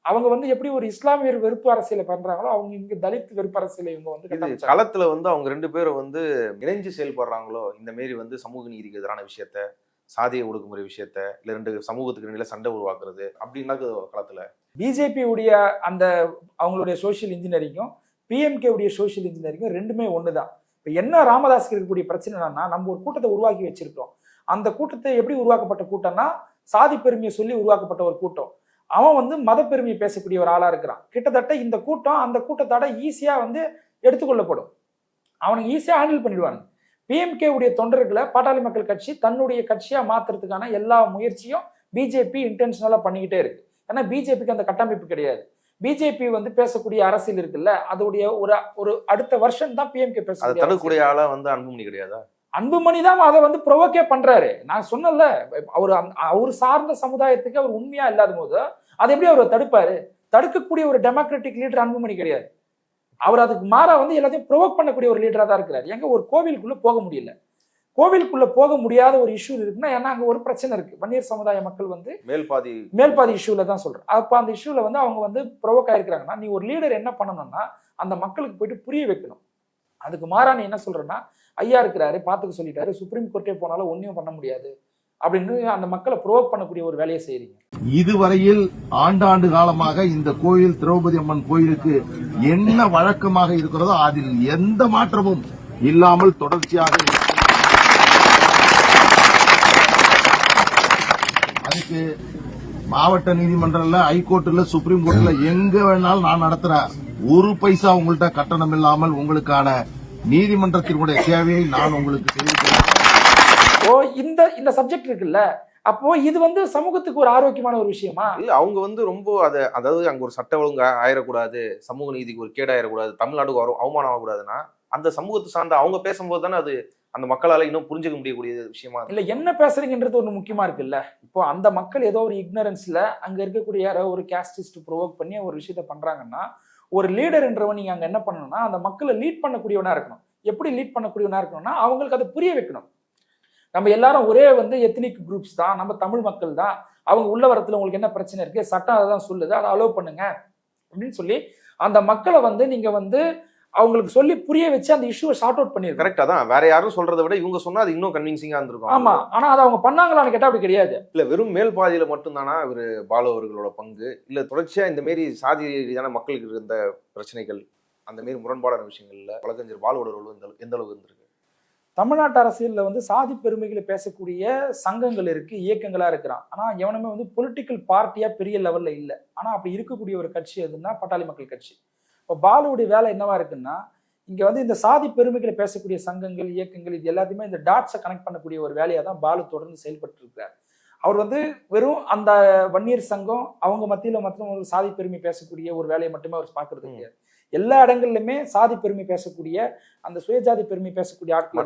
அவங்க வந்து எப்படி ஒரு இஸ்லாமிய வெறுப்பு அரசியலை பண்றாங்களோ, அவங்க இங்க தலித் வெறுப்பு அரசியலை இவங்க வந்து களத்துல வந்து அவங்க ரெண்டு பேரும் வந்து இணைஞ்சு செயல்படுறாங்களோ, இந்த மாரி வந்து சமூக நீதிக்கு எதிரான விஷயத்த, சாதிய ஒடுக்குமுறை விஷயத்த, இல்ல ரெண்டு சமூகத்துக்கு இடையில சண்டை உருவாக்குறது அப்படின்னா களத்துல பிஜேபி உடைய அந்த அவங்களுடைய சோசியல் இன்ஜினியரிங்கும் பிஎம்கே உடைய சோசியல் இன்ஜினியரிங்கும் ரெண்டுமே ஒண்ணுதான். இப்ப என்ன ராமதாஸ்க்கு இருக்கக்கூடிய பிரச்சனை என்னன்னா, நம்ம ஒரு கூட்டத்தை உருவாக்கி வச்சிருக்கோம். அந்த கூட்டத்தை எப்படி உருவாக்கப்பட்ட கூட்டம்னா, சாதி பெருமையை சொல்லி உருவாக்கப்பட்ட ஒரு கூட்டம். அவன் வந்து மத பெருமையை பேசக்கூடிய ஒரு ஆளா இருக்கிறான். கிட்டத்தட்ட இந்த கூட்டம் அந்த கூட்டத்தோட ஈஸியா வந்து எடுத்துக்கொள்ளப்படும். அவனுக்கு ஈஸியா ஹேண்டில் பண்ணிடுவானுங்க. பிஎம்கே உடைய தொண்டர்களை பாட்டாளி மக்கள் கட்சி தன்னுடைய கட்சியா மாத்துறதுக்கான எல்லா முயற்சியும் பிஜேபி இன்டென்ஷனலா பண்ணிக்கிட்டே இருக்கு. ஏன்னா பிஜேபிக்கு அந்த கட்டமைப்பு கிடையாது. பிஜேபி வந்து பேசக்கூடிய அரசியல் இருக்குல்ல, அதோடைய ஒரு அடுத்த வருஷம் தான் பிஎம்கே பேசக்கூடிய ஆளா வந்து அன்புமணி கிடையாதா? அன்புமணி தான் அதை வந்து ப்ரொவோக்கே பண்றாரு. நான் சொன்னல, அவர் சார்ந்த சமுதாயத்துக்கு அவர் உண்மையா இல்லாத போது அதை எப்படி அவர் தடுப்பாரு? தடுக்கக்கூடிய ஒரு டெமோக்ராட்டிக் லீடர் அன்புமணி கிடையாது. அவர் அதுக்கு மாறா வந்து எல்லாத்தையும் ப்ரொவோக் பண்ணக்கூடிய ஒரு லீடரா தான் இருக்கிறார். எங்க ஒரு கோவிலுக்குள்ள போக முடியல, கோவிலுக்குள்ள போக முடியாத ஒரு இஷ்யூ இருக்குன்னா, ஏன்னா அங்க ஒரு பிரச்சனை இருக்கு. வன்னியர் சமுதாய மக்கள் வந்து மேல்பாதி இஷ்யூல தான் சொல்றேன். அப்ப அந்த இஷ்யூல வந்து அவங்க வந்து ப்ரொவோக் ஆயிருக்கிறாங்கன்னா, நீ ஒரு லீடர் என்ன பண்ணணும்னா அந்த மக்களுக்கு போயிட்டு புரிய வைக்கணும். அதுக்கு மாறா நீ என்ன சொல்றேன்னா, ஐயா இருக்கிறாரு பாத்துக்க சொல்லிட்டாரு, சுப்ரீம் கோர்ட்டே போனாலும் ஒன்னும் பண்ண முடியாது அப்படின்னு அந்த மக்களை ப்ரொவோக் பண்ணக்கூடிய ஒரு வேலையை செய்றீங்க. இதுவரையில் ஆண்டாண்டு காலமாக இந்த கோயில் திரௌபதி அம்மன் கோயிலுக்கு என்ன வழக்கமாக இருக்கிறதோ அதில் எந்த மாற்றமும் இல்லாமல் தொடர்ச்சியாக அதுக்கு மாவட்ட நீதிமன்றம்ல, ஹைகோர்ட்ல, சுப்ரீம் கோர்ட்ல எங்க வேணாலும் நான் நடத்துறேன். ஒரு பைசா உங்கள்கிட்ட கட்டணம் இல்லாமல் உங்களுக்கான நீதிமன்றத்தினுடைய சேவையை நான் உங்களுக்கு தெரிவிக்கிறேன். இந்த சப்ஜெக்ட் இருக்குல்ல, அப்போ இது வந்து சமூகத்துக்கு ஒரு ஆரோக்கியமான ஒரு விஷயமா? இல்ல, அவங்க வந்து ரொம்ப அதாவது அங்க ஒரு சட்ட ஒழுங்கு ஆயிடக்கூடாது, சமூக நீதிக்கு ஒரு கேடாயிடக்கூடாது, தமிழ்நாடுக்கு அவமானம் ஆகக்கூடாதுன்னா அந்த சமூகத்தை சார்ந்த அவங்க பேசும்போது தானே அது அந்த மக்களால இன்னும் புரிஞ்சுக்க முடியக்கூடிய விஷயமா இல்ல. என்ன பேசுறீங்கன்றது ஒண்ணு முக்கியமா இருக்குல்ல. இப்போ அந்த மக்கள் ஏதோ ஒரு இக்னரன்ஸ்ல அங்க இருக்கக்கூடிய யாரோ ஒரு கேஸ்டிஸ்ட் ப்ரொவோக் பண்ணி ஒரு விஷயத்த பண்றாங்கன்னா, ஒரு லீடர்ன்றவன் நீங்க அங்க என்ன பண்ணணும்னா அந்த மக்களை லீட் பண்ணக்கூடியவனா இருக்கணும். எப்படி லீட் பண்ணக்கூடியவனா இருக்கணும்னா, அவங்களுக்கு அதை புரிய வைக்கணும். நம்ம எல்லாரும் ஒரே வந்து எத்னிக் குரூப்ஸ் தான், நம்ம தமிழ் மக்கள் தான், அவங்க உள்ள வரத்துல உங்களுக்கு என்ன பிரச்சனை இருக்கு, சட்டம் அதை தான் சொல்லுது, அதை அலோவ் பண்ணுங்க அப்படின்னு சொல்லி அந்த மக்களை வந்து நீங்க வந்து அவங்களுக்கு சொல்லி புரிய வச்சு அந்த இஷ்யூவை ஷார்ட் அவுட் பண்ணிருக்காங்க. கரெக்டா தான், வேற யாரும் சொல்றதை விட இவங்க சொன்னா அது இன்னும் கன்வின்சிங்கா இருந்திருக்கும். ஆமா, ஆனா அதை அவங்க பண்ணாங்களான்னு கேட்டா அப்படி கிடையாது. இல்ல வெறும் மேல் பாதியில மட்டும்தானா இவரு பாலு அவர்களோட பங்கு, இல்ல தொடர்ச்சியா இந்த மாரி சாதி ரீதியான மக்களுக்கு இருந்த பிரச்சனைகள், அந்த மாரி முரண்பாடான விஷயங்கள்ல வழக்கறிஞர் பாலுவோட ரோல் எந்த அளவுக்கு இருந்திருக்கு? தமிழ்நாட்டு அரசியல்ல வந்து சாதி பெருமைகளை பேசக்கூடிய சங்கங்கள் இருக்கு, இயக்கங்களா இருக்கிறான். ஆனா எவனுமே வந்து பொலிட்டிக்கல் பார்ட்டியா பெரிய லெவல்ல இல்ல. ஆனா அப்படி இருக்கக்கூடிய ஒரு கட்சி எதுன்னா பாட்டாளி மக்கள் கட்சி. இப்போ பாலுவுடைய வேலை என்னவா இருக்குன்னா, இங்க வந்து இந்த சாதி பெருமைகளை பேசக்கூடிய சங்கங்கள், இயக்கங்கள் இது எல்லாத்தையுமே இந்த டாட்ஸை கனெக்ட் பண்ணக்கூடிய ஒரு வேலையா தான் பாலு தொடர்ந்து செயல்பட்டு இருக்கிறார். அவர் வந்து வெறும் அந்த வன்னியர் சங்கம் அவங்க மத்தியில மற்றும் ஒரு சாதி பெருமை பேசக்கூடிய ஒரு வேலையை மட்டுமே அவர் பார்க்கறது கிடையாது. எல்லா இடங்கள்லுமே சாதி பெருமை பேசக்கூடிய அந்த சுயஜாதி பெருமை பேசக்கூடிய ஆட்கள்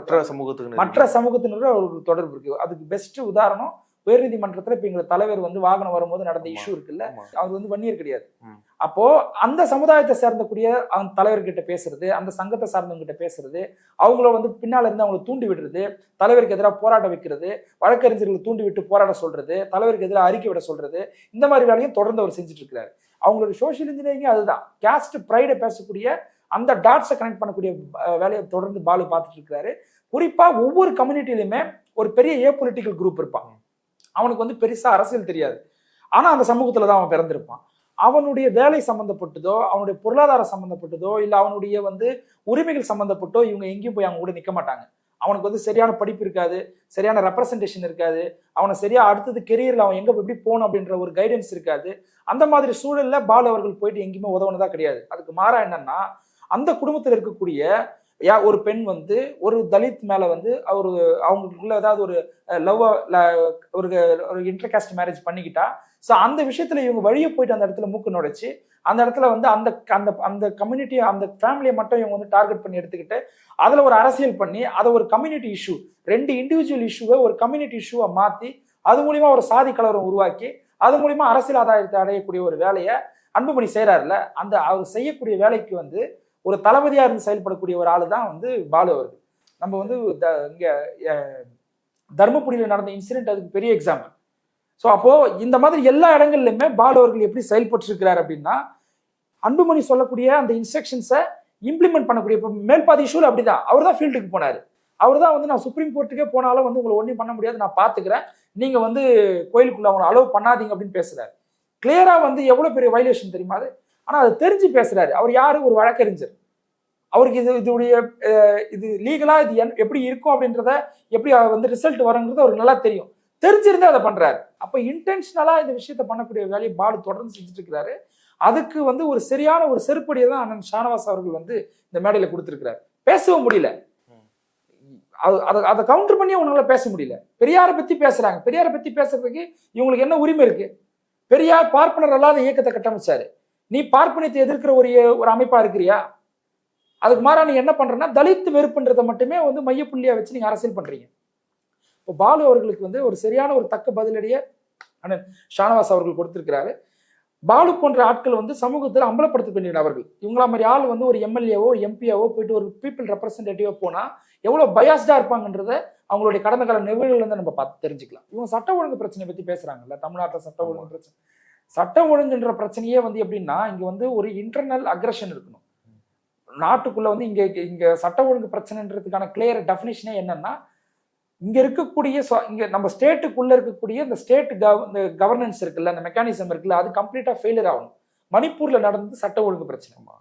மற்ற சமூகத்தினரோட ஒரு தொடர்பு இருக்கு. அதுக்கு பெஸ்ட் உதாரணம் உயர்நீதிமன்றத்துல இப்ப எங்க தலைவர் வந்து வாகனம் வரும்போது நடந்த இஷ்யூ இருக்குல்ல, அவர் வந்து வன்னியர் கிடையாது. அப்போ அந்த சமுதாயத்தை சேர்ந்தக்கூடிய அந்த தலைவர்கிட்ட பேசுறது, அந்த சங்கத்தை சார்ந்தவங்க கிட்ட பேசுறது, அவங்கள வந்து பின்னால இருந்து அவங்களை தூண்டி விடுறது, தலைவருக்கு எதிராக போராட்ட வைக்கிறது, வழக்கறிஞர்களை தூண்டி விட்டு போராட சொல்றது, தலைவருக்கு எதிராக அறிக்கை விட சொல்றது, இந்த மாதிரி வேலையும் தொடர்ந்து அவர் செஞ்சுட்டு இருக்கிறாரு. அவங்களோட சோசியல் இன்ஜினியரிங் அதுதான். கேஸ்ட் ப்ரைடை பேசக்கூடிய அந்த டாட்ஸை கனெக்ட் பண்ணக்கூடிய வேலையை தொடர்ந்து பாலு பார்த்துட்டு இருக்கிறாரு. குறிப்பா ஒவ்வொரு கம்யூனிட்டியிலுமே ஒரு பெரிய ஏபொலிட்டிக்கல் குரூப் இருப்பான். அவனுக்கு வந்து பெருசா அரசியல் தெரியாது, ஆனா அந்த சமூகத்துல தான் அவன் பிறந்திருப்பான். அவனுடைய வேலை சம்பந்தப்பட்டதோ, அவனுடைய பொருளாதாரம் சம்பந்தப்பட்டதோ, இல்ல அவனுடைய வந்து உரிமைகள் சம்பந்தப்பட்டோ இவங்க எங்கேயும் போய் அவங்க கூட நிக்க மாட்டாங்க. அவனுக்கு வந்து சரியான படிப்பு இருக்காது, சரியான ரெப்ரசன்டேஷன் இருக்காது, அவனை சரியா அடுத்தது கெரியர்ல அவன் எங்க எப்படி போகணும் அப்படின்ற ஒரு கைடன்ஸ் இருக்காது. அந்த மாதிரி சூழல்ல பாலு அவர்கள் போயிட்டு எங்கேயுமே உதவுனதா கிடையாது. அதுக்கு மாறா என்னன்னா, அந்த குடும்பத்தில் இருக்கக்கூடிய ஒரு பெண் வந்து ஒரு தலித் மேல வந்து அவங்களுக்குள்ள ஏதாவது ஒரு லவ் ஒரு இன்டர்காஸ்ட் மேரேஜ் பண்ணிக்கிட்டா, ஸோ அந்த விஷயத்துல இவங்க வழியை போயிட்டு அந்த இடத்துல மூக்கு நுழைச்சு அந்த இடத்துல வந்து அந்த அந்த அந்த கம்யூனிட்டி அந்த ஃபேமிலியை மட்டும் இவங்க வந்து டார்கெட் பண்ணி எடுத்துக்கிட்டு அதுல ஒரு அரசியல் பண்ணி அதை ஒரு கம்யூனிட்டி இஷ்யூ, 2 இண்டிவிஜுவல் இஷ்யூவை ஒரு கம்யூனிட்டி இஷ்யூவை மாத்தி அது மூலியமா ஒரு சாதி கலவரம் உருவாக்கி அது மூலியமா அரசியல் ஆதாயத்தை அடையக்கூடிய ஒரு வேலையை அன்புமணி செய்யறாருல, அந்த அவர் செய்யக்கூடிய வேலைக்கு வந்து ஒரு தளபதியா இருந்து செயல்படக்கூடிய ஒரு ஆளு தான் வந்து பாலு அவர்கள். நம்ம வந்து இங்க தர்மபுரியில நடந்த இன்சிடென்ட் அதுக்கு பெரிய எக்ஸாம்பிள். ஸோ அப்போ இந்த மாதிரி எல்லா இடங்கள்லையுமே பாலு அவர்கள் எப்படி செயல்பட்டு இருக்கிறார் அப்படின்னா, அன்புமணி சொல்லக்கூடிய அந்த இன்ஸ்ட்ரக்ஷன்ஸை இம்ப்ளிமெண்ட் பண்ணக்கூடிய. இப்போ மேல்பாதி இஷ்யூல அப்படிதான் அவர் தான் ஃபீல்டுக்கு போனாரு. அவர் தான் வந்து நான் சுப்ரீம் கோர்ட்டுக்கே போனாலும் வந்து உங்களை ஒன்றும் பண்ண முடியாது, நான் பார்த்துக்கிறேன், நீங்க வந்து கோயிலுக்குள்ள அவங்களை அலோவ் பண்ணாதீங்க அப்படின்னு பேசுறாரு. கிளியரா வந்து எவ்வளவு பெரிய வயலேஷன் தெரியுமா அது. ஆனா அது தெரிஞ்சு பேசுறாரு. அவர் யாரு? ஒரு வழக்கறிஞர். அவருக்கு இது லீகலா இது எப்படி இருக்கும் அப்படின்றத, எப்படி வந்து ரிசல்ட் வருங்கிறது அவருக்கு நல்லா தெரியும். தெரிஞ்சிருந்தே அதை பண்றாரு. அப்ப இன்டென்ஷனலா இந்த விஷயத்த பண்ணக்கூடிய வேலையை பாலு தொடர்ந்து செஞ்சுட்டு இருக்கிறாரு. அதுக்கு வந்து ஒரு சரியான ஒரு செருப்படியை தான் அண்ணன் ஷானவாஸ் அவர்கள் வந்து இந்த மேடையில கொடுத்திருக்கிறார். பேசவும் முடியல, அதை கவுண்டர் பண்ணி அவங்களால பேச முடியல. பெரியாரை பத்தி பேசுறாங்க. பெரியாரை பத்தி பேசுறதுக்கு இவங்களுக்கு என்ன உரிமை இருக்கு? பெரியார் பார்ப்பனர் அல்லாத இயக்கத்தை கட்டமைச்சாரு. நீ பார்ப்பனியத்தை எதிர்க்கிற ஒரு அமைப்பா இருக்கிறியா? அதுக்கு மாறா நீ என்ன பண்றன்னா தலித் வெறுப்புன்றதை மட்டுமே வந்து மையப்புள்ளியா வச்சு நீங்க அரசியல் பண்றீங்க. இப்போ பாலு அவர்களுக்கு வந்து ஒரு சரியான ஒரு தக்க பதிலடியை அண்ணன் ஷானவாஸ் அவர்கள் கொடுத்திருக்கிறாரு. பாலு போன்ற ஆட்கள் வந்து சமூகத்தில் அம்பலப்படுத்த வேண்டிய நபர்கள். இவங்களா மாதிரி ஆள் வந்து ஒரு எம்எல்ஏவோ எம்பியாவோ போயிட்டு ஒரு பீப்புள் ரெப்ரசன்டேட்டிவோ போனா எவ்வளவு பயாஸ்டா இருப்பாங்கன்றத அவங்களுடைய கடந்த கால நிகழ்வுகள் வந்து நம்ம பார்த்து தெரிஞ்சுக்கலாம். இவங்க சட்ட ஒழுங்கு பிரச்சனையை பத்தி பேசுறாங்கல்ல, தமிழ்நாட்டில் சட்ட ஒழுங்கு பிரச்சனை. சட்ட ஒழுங்குன்ற பிரச்சனையே வந்து எப்படின்னா, இங்க வந்து ஒரு இன்டர்னல் அக்ரஷன் இருக்கணும் நாட்டுக்குள்ள. வந்து இங்க சட்ட ஒழுங்கு பிரச்சனைன்றதுக்கான கிளியர் டெஃபினிஷனே என்னன்னா, இங்க இருக்கக்கூடிய இங்க நம்ம ஸ்டேட்டுக்குள்ள இருக்கக்கூடிய இந்த ஸ்டேட் கவர்னன்ஸ் இருக்குல்ல, அந்த மெக்கானிசம் இருக்குல்ல, அது கம்ப்ளீட்டா ஃபெயிலியர் ஆகணும். மணிப்பூர்ல நடந்தது சட்ட ஒழுங்கு பிரச்சனைமா,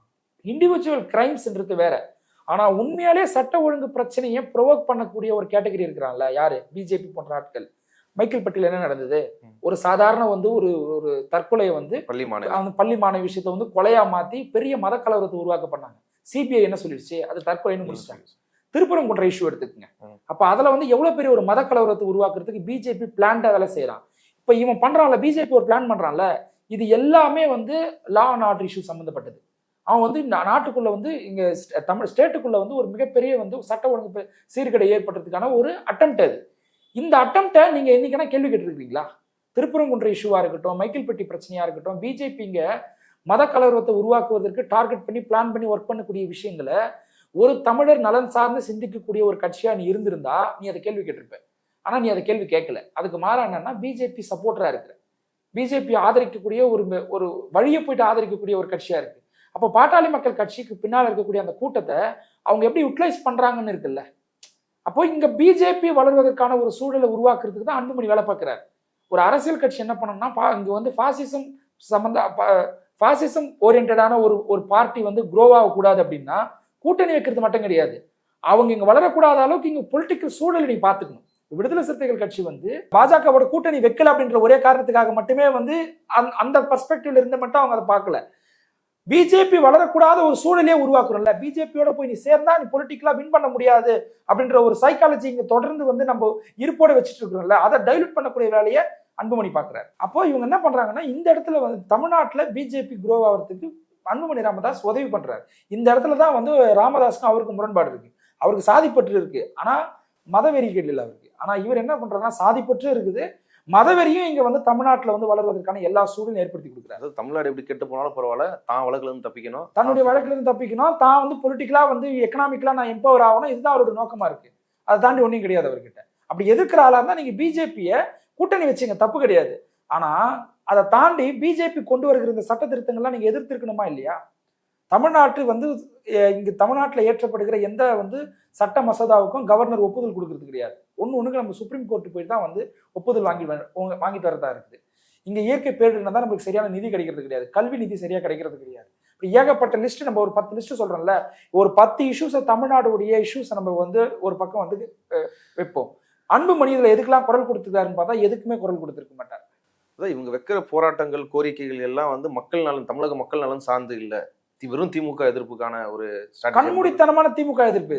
இண்டிவிஜுவல் கிரைம்ஸ்ன்றது வேற. ஆனா உண்மையாலே சட்ட ஒழுங்கு பிரச்சனையை ப்ரொவோக் பண்ணக்கூடிய ஒரு கேட்டகரி இருக்கிறான்ல, யாரு? பிஜேபி போன்ற ஆட்கள். மைக்கேல் பட்டியல் என்ன நடந்தது? ஒரு சாதாரண வந்து ஒரு தற்கொலையை வந்து அந்த பள்ளி மாணவி விஷயத்தை வந்து கொலையா மாத்தி பெரிய மத கலவரத்தை உருவாக்க பண்ணாங்க. சிபிஐ என்ன சொல்லிடுச்சு? அது தற்கொலைன்னு முடிச்சிட்டாங்க. திருப்பரங்குன்ற இஷ்யூ எடுத்துக்கங்க. அப்ப அதுல வந்து எவ்வளவு பெரிய ஒரு மத கலவரத்தை உருவாக்குறதுக்கு பிஜேபி பிளான்டா வேலை செய்யறான். இப்ப இவன் பண்றான்ல, பிஜேபி ஒரு பிளான் பண்றான்ல, இது எல்லாமே வந்து லா அண்ட் ஆர்டர் இஷ்யூ சம்பந்தப்பட்டது. அவன் வந்து நாட்டுக்குள்ள வந்து இங்க தமிழ் ஸ்டேட்டுக்குள்ள வந்து ஒரு மிகப்பெரிய வந்து சட்ட ஒழுங்கு சீர்கேடு ஏற்படுறதுக்கான ஒரு அட்டெம்ப்ட் அது. இந்த அட்டெம்ப்டை நீங்க என்னைக்கான கேள்வி கேட்டிருக்கீங்களா? திருப்பரங்குன்ற இஷ்யூவா இருக்கட்டும், மைக்கேல் பட்டி பிரச்சனையா இருக்கட்டும், பிஜேபி இங்க மத கலவரத்தை உருவாக்குவதற்கு டார்கெட் பண்ணி பிளான் பண்ணி ஒர்க் பண்ணக்கூடிய விஷயங்களை ஒரு தமிழர் நலன் சார்ந்து சிந்திக்கக்கூடிய ஒரு கட்சியா நீ இருந்திருந்தா நீ அதை கேள்வி கேட்டிருப்ப. ஆனா நீ அதை கேள்வி கேட்கல. அதுக்கு மாறா என்னன்னா, பிஜேபி சப்போர்ட்டரா இருக்கிற, பிஜேபி ஆதரிக்கக்கூடிய ஒரு வழியை போயிட்டு ஆதரிக்கக்கூடிய ஒரு கட்சியா இருக்கு. அப்போ பாட்டாளி மக்கள் கட்சிக்கு பின்னால் இருக்கக்கூடிய அந்த கூட்டத்தை அவங்க எப்படி யூட்டிலைஸ் பண்றாங்கன்னு இருக்குல்ல. அப்போ இங்க பிஜேபி வளர்வதற்கான ஒரு சூழலை உருவாக்குறதுக்கு தான் அன்புமணி வேலை பார்க்கிறார். ஒரு அரசியல் கட்சி என்ன பண்ணணும்னா இங்க வந்து ஃபாசிசம் ஓரியன்டான ஒரு பார்ட்டி வந்து க்ரோ ஆகக்கூடாது அப்படின்னா கூட்டணி வைக்கிறது மட்டும் கிடையாது, அவங்க இங்க வளரக்கூடாத அளவுக்கு இங்க பொலிட்டிக்கல் சூழலை நீ பார்த்துக்கணும். விடுதலை சிறுத்தைகள் கட்சி வந்து பாஜகவோட கூட்டணி வைக்கல அப்படின்ற ஒரே காரணத்துக்காக மட்டுமே வந்து அந்த பெர்ஸ்பெக்டிவ்ல இருந்து மட்டும் அவங்க அதை பார்க்கல. பிஜேபி வளரக்கூடாத ஒரு சூழலையே உருவாக்குறோம்ல, பிஜேபியோட போய் நீ சேர்ந்தா நீ பொலிட்டிக்கலா வின் பண்ண முடியாது அப்படின்ற ஒரு சைக்காலஜி இங்க தொடர்ந்து வந்து நம்ம இருப்போட வச்சுட்டு இருக்கிறோம்ல, அதை டைலூட் பண்ணக்கூடிய வேலையை அன்புமணி பார்க்கிறாரு. அப்போ இவங்க என்ன பண்றாங்கன்னா இந்த இடத்துல வந்து தமிழ்நாட்டுல பிஜேபி க்ரோ ஆகிறதுக்கு அன்புமணி ராமதாஸ் உதவி பண்றாரு. இந்த இடத்துல தான் வந்து ராமதாஸ்க்கும் அவருக்கு முரண்பாடு இருக்கு. அவருக்கு சாதிப்பற்று இருக்கு, ஆனா மதவெறிகள் இல்லை அவருக்கு. ஆனா இவர் என்ன பண்றாருன்னா சாதிப்பற்று இருக்குது, மதவெறியும் இங்க வந்து தமிழ்நாட்டுல வந்து வளர்வதற்கான எல்லா சூழலும் ஏற்படுத்தி கொடுக்குறாரு. அதாவது தமிழ்நாடு எப்படி கெட்டு போனாலும் பரவாயில்ல, தான் வழக்குல இருந்து தப்பிக்கணும், தன்னுடைய வழக்குல இருந்து தப்பிக்கணும், தான் வந்து பொலிட்டிக்கலா வந்து எக்கனாமிக்கலா நான் எம்பவர் ஆகணும், இதுதான் அவரோட நோக்கமா இருக்கு. அதை தாண்டி ஒன்றும் கிடையாது அவர்கிட்ட. அப்படி எதிர்க்கிற ஆளா இருந்தா நீங்க பிஜேபியை கூட்டணி வச்சுங்க, தப்பு கிடையாது. ஆனா அதை தாண்டி பிஜேபி கொண்டு வருகிற இந்த சட்ட திருத்தங்கள்லாம் நீங்க எதிர்த்திருக்கணுமா இல்லையா? தமிழ்நாட்டு வந்து இங்க தமிழ்நாட்டில் ஏற்றப்படுகிற எந்த வந்து சட்ட மசோதாவுக்கும் கவர்னர் ஒப்புதல் கொடுக்கறது கிடையாது. ஒண்ணுக்கு நம்ம சுப்ரீம் கோர்ட்டு போய் தான் வந்து ஒப்புதல் வாங்கிட்டு வரதா இருக்குது. இங்க இயற்கை பேரிடர்னா தான் நமக்கு சரியான நிதி கிடைக்கிறது கிடையாது, கல்வி நிதி சரியா கிடைக்கிறது கிடையாது. இப்படி ஏகப்பட்ட லிஸ்ட், நம்ம ஒரு 10 லிஸ்ட் சொல்றோம்ல, ஒரு 10 இஷ்யூஸை தமிழ்நாடுடைய இஷ்யூஸை நம்ம வந்து ஒரு பக்கம் வந்து வைப்போம். அன்புமணி இதுல எதுக்கெல்லாம் குரல் கொடுத்துருக்காருன்னு பார்த்தா எதுக்குமே குரல் கொடுத்துருக்க மாட்டார். அதான் இவங்க வைக்கிற போராட்டங்கள் கோரிக்கைகள் எல்லாம் வந்து மக்கள் நலன், தமிழக மக்கள் நலன் சார்ந்து இல்ல, வெறும் திமுக எதிர்ப்புக்கான ஒரு கண்மூடித்தனமான திமுக எதிர்ப்பு.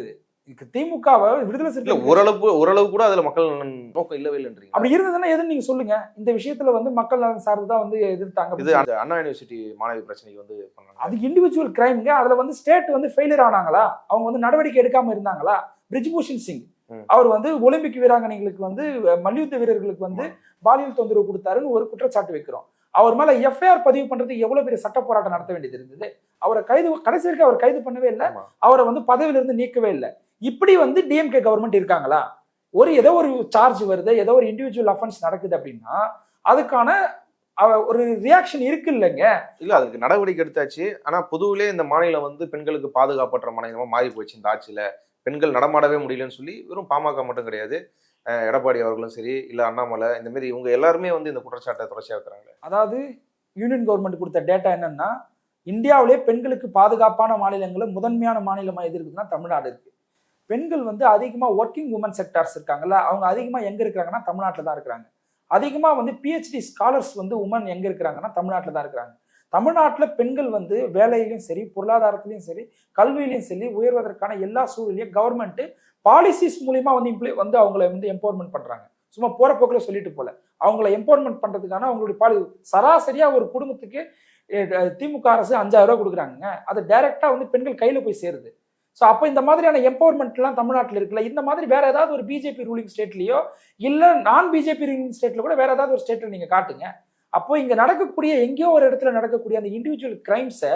இது திமுகவை விடுதலை சிறுத்தைகள் ஓரளவு கூட அதுல மக்கள் நலன் நோக்கம் இல்லவே இல்லைன்றீங்க. அப்படி இருந்ததுன்னா எதுன்னு நீங்க சொல்லுங்க. இந்த விஷயத்துல வந்து மக்கள் நலன் சார்ந்துதான் வந்து எதிர்த்தாங்க. இது அந்த அண்ணா யூனிவர்சிட்டி மாணவி பிரச்சனைக்கு வந்து பண்ணாங்க. அது இண்டிவிஜுவல் கிரைம்ங்க. அதுல வந்து ஸ்டேட் வந்து ஃபெயிலியர் ஆனாங்களா, அவங்க வந்து நடவடிக்கை எடுக்காம இருந்தாங்களா? பிரிஜ்பூஷன் சிங் அவர் வந்து ஒலிம்பிக் வீராங்கனைகளுக்கு வந்து மல்யுத்த வீரர்களுக்கு வந்து பாலியல் தொந்தரவு கொடுத்தாருன்னு ஒரு குற்றச்சாட்டு வைக்கிறோம். அவர் மேல எஃப்ஐஆர் பதிவு பண்றதுக்கு எவ்வளவு பெரிய சட்ட போராட்டம் நடத்த வேண்டியது இருந்தது. அவரை கடைசி வரைக்கும் அவர் கைது பண்ணவே இல்லை, அவரை வந்து பதவியிலிருந்து நீக்கவே இல்லை. இப்படி வந்து டிஎம்கே கவர்மெண்ட் இருக்காங்களா? ஏதோ ஒரு சார்ஜ் வருது, ஏதோ ஒரு இண்டிவிஜுவல் அஃபென்ஸ் நடக்குது அப்படின்னா அதுக்கான ஒரு ரியாக்ஷன் இருக்கு இல்லைங்க. இல்ல, அதுக்கு நடவடிக்கை எடுத்தாச்சு. ஆனா பொதுவிலே இந்த மாநிலம் வந்து பெண்களுக்கு பாதுகாப்பற்ற மாநிலமா மாறி போச்சு. இந்த ஆட்சியில பெண்கள் நடமாடவே முடியலன்னு சொல்லி வெறும் பாமக மட்டும் கிடையாது, எடப்பாடி அவர்களும் சரி, இல்ல அண்ணாமலை, இந்த மாதிரி இவங்க எல்லாருமே வந்து இந்த குற்றச்சாட்டை தொடர்ச்சியா இருக்கிறாங்க. அதாவது யூனியன் கவர்மெண்ட் கொடுத்த டேட்டா என்னன்னா, இந்தியாவிலே பெண்களுக்கு பாதுகாப்பான மாநிலங்களும் முதன்மையான மாநிலமா எது இருக்குதுன்னா தமிழ்நாடு இருக்கு. பெண்கள் வந்து அதிகமா ஒர்க்கிங் உமன் செக்டார்ஸ் இருக்காங்கல்ல, அவங்க அதிகமா எங்க இருக்கிறாங்கன்னா தமிழ்நாட்டில் தான் இருக்கிறாங்க. அதிகமா வந்து பிஹெச்டி ஸ்காலர்ஸ் வந்து உமன் எங்க இருக்கிறாங்கன்னா தமிழ்நாட்டில் தான் இருக்கிறாங்க. தமிழ்நாட்டில் பெண்கள் வந்து வேலையிலையும் சரி, பொருளாதாரத்திலையும் சரி, கல்வியிலையும் சரி உயர்வதற்கான எல்லா சூழலையும் கவர்மெண்ட் பாலிசிஸ் மூலியமா வந்து அவங்களை வந்து எம்பவர்மெண்ட் பண்றாங்க. சும்மா போற போக்கில் சொல்லிட்டு போல, அவங்களை எம்பவர்மெண்ட் பண்றதுக்கான அவங்களுடைய சராசரியா ஒரு குடும்பத்துக்கு திமுக அரசு 5000 ரூபாய் கொடுக்குறாங்க. அது டைரக்டா வந்து பெண்கள் கையில போய் சேருது. ஸோ அப்போ இந்த மாதிரியான எம்பவர்மெண்ட்லாம் தமிழ்நாட்டில் இருக்குல்ல, இந்த மாதிரி வேற ஏதாவது ஒரு பிஜேபி ரூலிங் ஸ்டேட்லயோ இல்ல நான் பிஜேபி ரூலிங் ஸ்டேட்ல கூட வேற ஏதாவது ஒரு ஸ்டேட்ல நீங்க காட்டுங்க. அப்போ இங்க நடக்கக்கூடிய எங்கேயோ ஒரு இடத்துல நடக்கக்கூடிய அந்த இண்டிவிஜுவல் கிரைம்ஸை